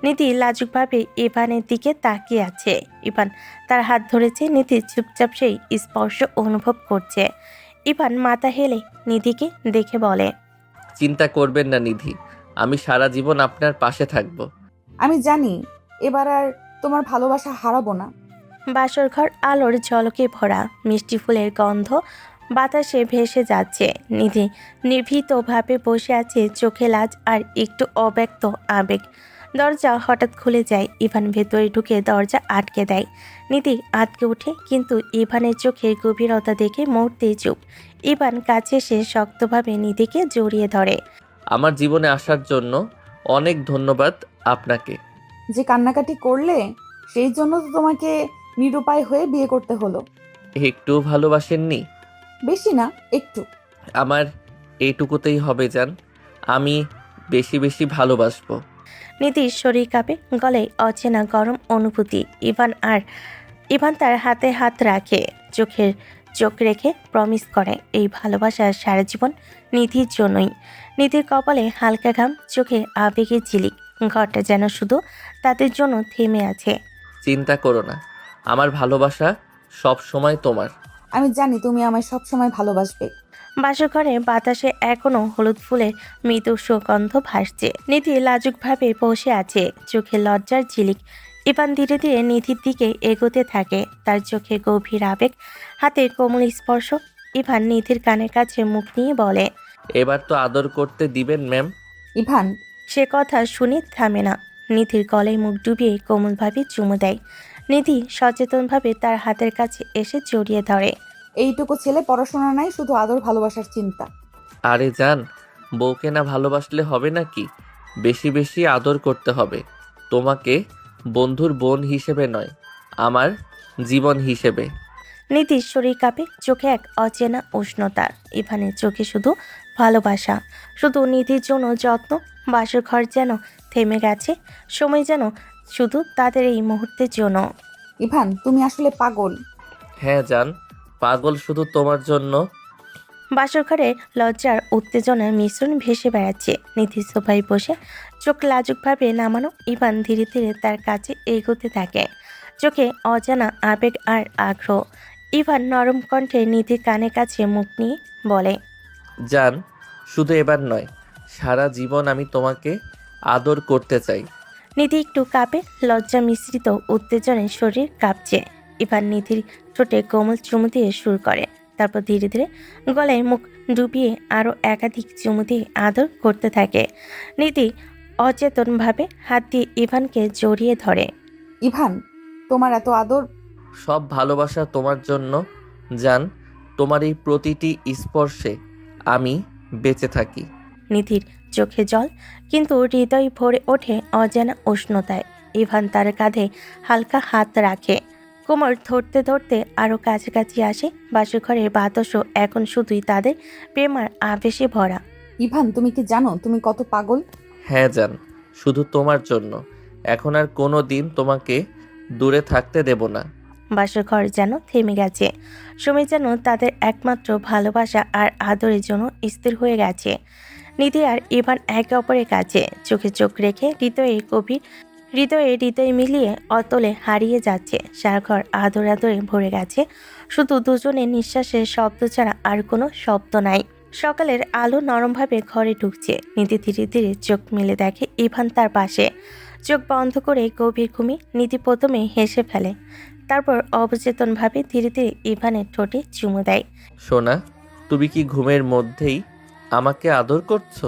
নিধি লাজুকভাবে ইভানের দিকে তাকিয়ে আছে। ইভান তার হাত ধরেছে। নিধি চুপচাপ সেই স্পর্শ অনুভব করছে। ইভান মাথা হেলে নিধিকে দেখে বলে, চিন্তা করবেন না নিধি, আমি সারা জীবন আপনার পাশে থাকব। আমি জানি এবার আর তোমার ভালোবাসা হারাবো না। বাসর ঘর আলোর ঝলকে ভরা, মিষ্টি ফুলের গন্ধ বাতাসে ভেসে যাচ্ছে। নিধি নিভৃতভাবে বসে আছে, চোখে লাজ আর একটু অব্যক্ত আবেগ। দরজা হঠাৎ খুলে যায়। ইভান ভেতরে ঢুকে দরজা আটকে দেয়। নিধি আটকে ওঠে, কিন্তু ইভানের চোখের গভীরতা দেখে মুহূর্তেই চুপ। ইভান কাছে এসে শক্তভাবে নিধিকে জড়িয়ে ধরে। আমার জীবনে আসার জন্য অনেক ধন্যবাদ আপনাকে। যে কান্নাকাটি করলে সেই জন্য তো তোমাকে নিরুপায় হয়ে বিয়ে করতে হলো। একটু ভালোবাসেননি? বেশি না, একটু। আমার এইটুকুতেই হবে জান, আমি বেশি বেশি ভালোবাসবো। নিধির শরীর কাঁপে, গলায় অচেনা গরম অনুভূতি। ইভান তার হাতে হাত রাখে, চোখের চোখ রেখে প্রমিস করে এই ভালোবাসা সারা জীবন নিধির জন্যই। নিধির কপালে হালকা ঘাম, চোখে আবেগের ঝিলিক। ঘরটা যেন শুধু তাদের জন্য থেমে আছে। চিন্তা করো না, আমার ভালোবাসা সব সময় তোমার। আমি জানি তুমি আমায় সবসময় ভালোবাসবে। বাসর ঘরে বাতাসে এখনো হলুদ ফুলের মৃদু সুগন্ধ ভাসছে। নিধি লাজুকভাবে বসে আছে, চোখে লজ্জার ঝিলিক। ইভান ধীরে ধীরে নিধির দিকে এগোতে থাকে, তার চোখে গভীর আবেগ, হাতে কোমল স্পর্শ। ইভান নিধির কানের কাছে মুখ নিয়ে বলে, এবার তো আদর করতে দিবেন ম্যাম। ইভান, সে কথা শুনে থামে না। নিধির গলায় মুখ ডুবিয়ে কোমলভাবে চুমু দেয়। নিধি সচেতনভাবে তার হাতের কাছে এসে জড়িয়ে ধরে। এইটুকু ছেলে পড়াশোনা নাই, শুধু আদর ভালোবাসার চিন্তা। আরে জান, বউকে না ভালোবাসলে হবে নাকি? বেশি বেশি আদর করতে হবে তোমাকে, বন্ধুর বোন হিসেবে নয়, আমার জীবন হিসেবে। নিধির শরীর কাঁপে, চোখে এক অচেনা উষ্ণতা। ইভানের চোখে শুধু ভালোবাসা, শুধু নিধির জন্য যত্ন। বাসর ঘর যেন থেমে গেছে, সময় যেন শুধু তাদের এই মুহূর্তের জন্য। ইভান, তুমি আসলে পাগল। হ্যাঁ জান, পাগল শুধু তোমার জন্য। বাসর ঘরে লজ্জার উত্তেজনার মিশ্রণ ভেসে বেড়াচ্ছে। নিধির সোফায় বসে চোখ লাজুকভাবে নামানো, ইভান ধীরে ধীরে তার কাছে এগোতে থাকে, চোখে অজানা আবেগ আর আগ্রহ। ইভান নরম কণ্ঠে নিধির কানের কাছে মুখ নিয়ে বলে, জান, শুধু এবার নয়, সারা জীবন আমি তোমাকে আদর করতে চাই। নিধি একটু কাঁপে, লজ্জা মিশ্রিত উত্তেজনায় শরীর কাঁপছে। ইভান নিধির ঠোঁটে কোমল চুমু দিয়ে শুরু করে, তারপর ধীরে ধীরে গলায় মুখ ডুবিয়ে আরও একাধিক চুমু দিয়ে আদর করতে থাকে। নিধি অচেতনভাবে হাত দিয়ে ইভানকে জড়িয়ে ধরে। ইভান, তোমার এত আদর। সব ভালোবাসা তোমার জন্য জান, তোমার এই প্রতিটি স্পর্শে আমি বেঁচে থাকি। নিধির চোখে জল, কিন্তু হৃদয় ভরে ওঠে অজানা উষ্ণতায়। ইভান তার কাঁধে হালকা হাত রাখে, কোমর ধরতে ধরতে আরও কাছাকাছি আসে। বাসুঘরের বাতাসও এখন শুধুই তাদের প্রেম আর আবেশে ভরা। ইভান, তুমি কি জানো তুমি কত পাগল? হ্যাঁ জান, শুধু তোমার জন্য। এখন আর কোনো দিন তোমাকে দূরে থাকতে দেব না। বাসুঘর যেন থেমে গেছে, সময় যেন তাদের একমাত্র ভালোবাসা আর আদরের জন্য স্থির হয়ে গেছে। নিধি আর ইভান একে অপরের কাছে চোখে চোখ রেখে হৃদয়ে মিলিয়ে অতলে হারিয়ে যাচ্ছে। সারাঘর আদর আদরে ভরে গেছে, শুধু দুজনের নিঃশ্বাসের শব্দ ছাড়া আর কোনো শব্দ নাই। সকালের আলো নরমভাবে ঘরে ঢুকছে। নিধি ধীরে ধীরে চোখ মেলে দেখে ইভান তার পাশে। চোখ বন্ধ করে গভীর ঘুমে নিধি প্রথমে হেসে ফেলে, তারপর অবচেতনভাবে ধীরে ধীরে ইভানের ঠোঁটে চুমু দেয়। সোনা, তুমি কি ঘুমের মধ্যেই আমাকে আদর করছো?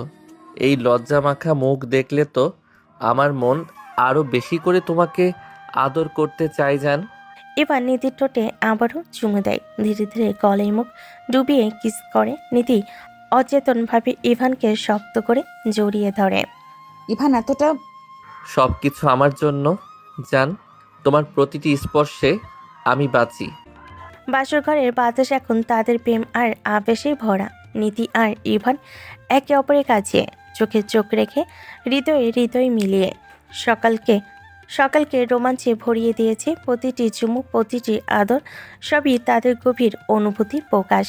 এই লজ্জা মাখা মুখ দেখলে তো আমার মন আরো বেশি করে তোমাকে আদর করতে চাই জান। এবার নিধির ঠোঁটে আবারও চুমু দেয়, ধীরে ধীরে গলায় মুখ ডুবিয়ে কিস করে। নিধি অচেতনভাবে ইভানকে শক্ত করে জড়িয়ে ধরে। ইভান, এতটা সব কিছু আমার জন্য জান, তোমার প্রতিটি স্পর্শে আমি বাঁচি। বাসর ঘরের বাতাস এখন তাদের প্রেম আর আবেশে ভরা। নিধি আর ইভান একে অপরের কাছে চোখে চোখ রেখে হৃদয় মিলিয়ে সকালকে রোমাঞ্চে ভরিয়ে দিয়েছে। প্রতিটি চুমু, প্রতিটি আদর, সবই তাদের গভীর অনুভূতির প্রকাশ।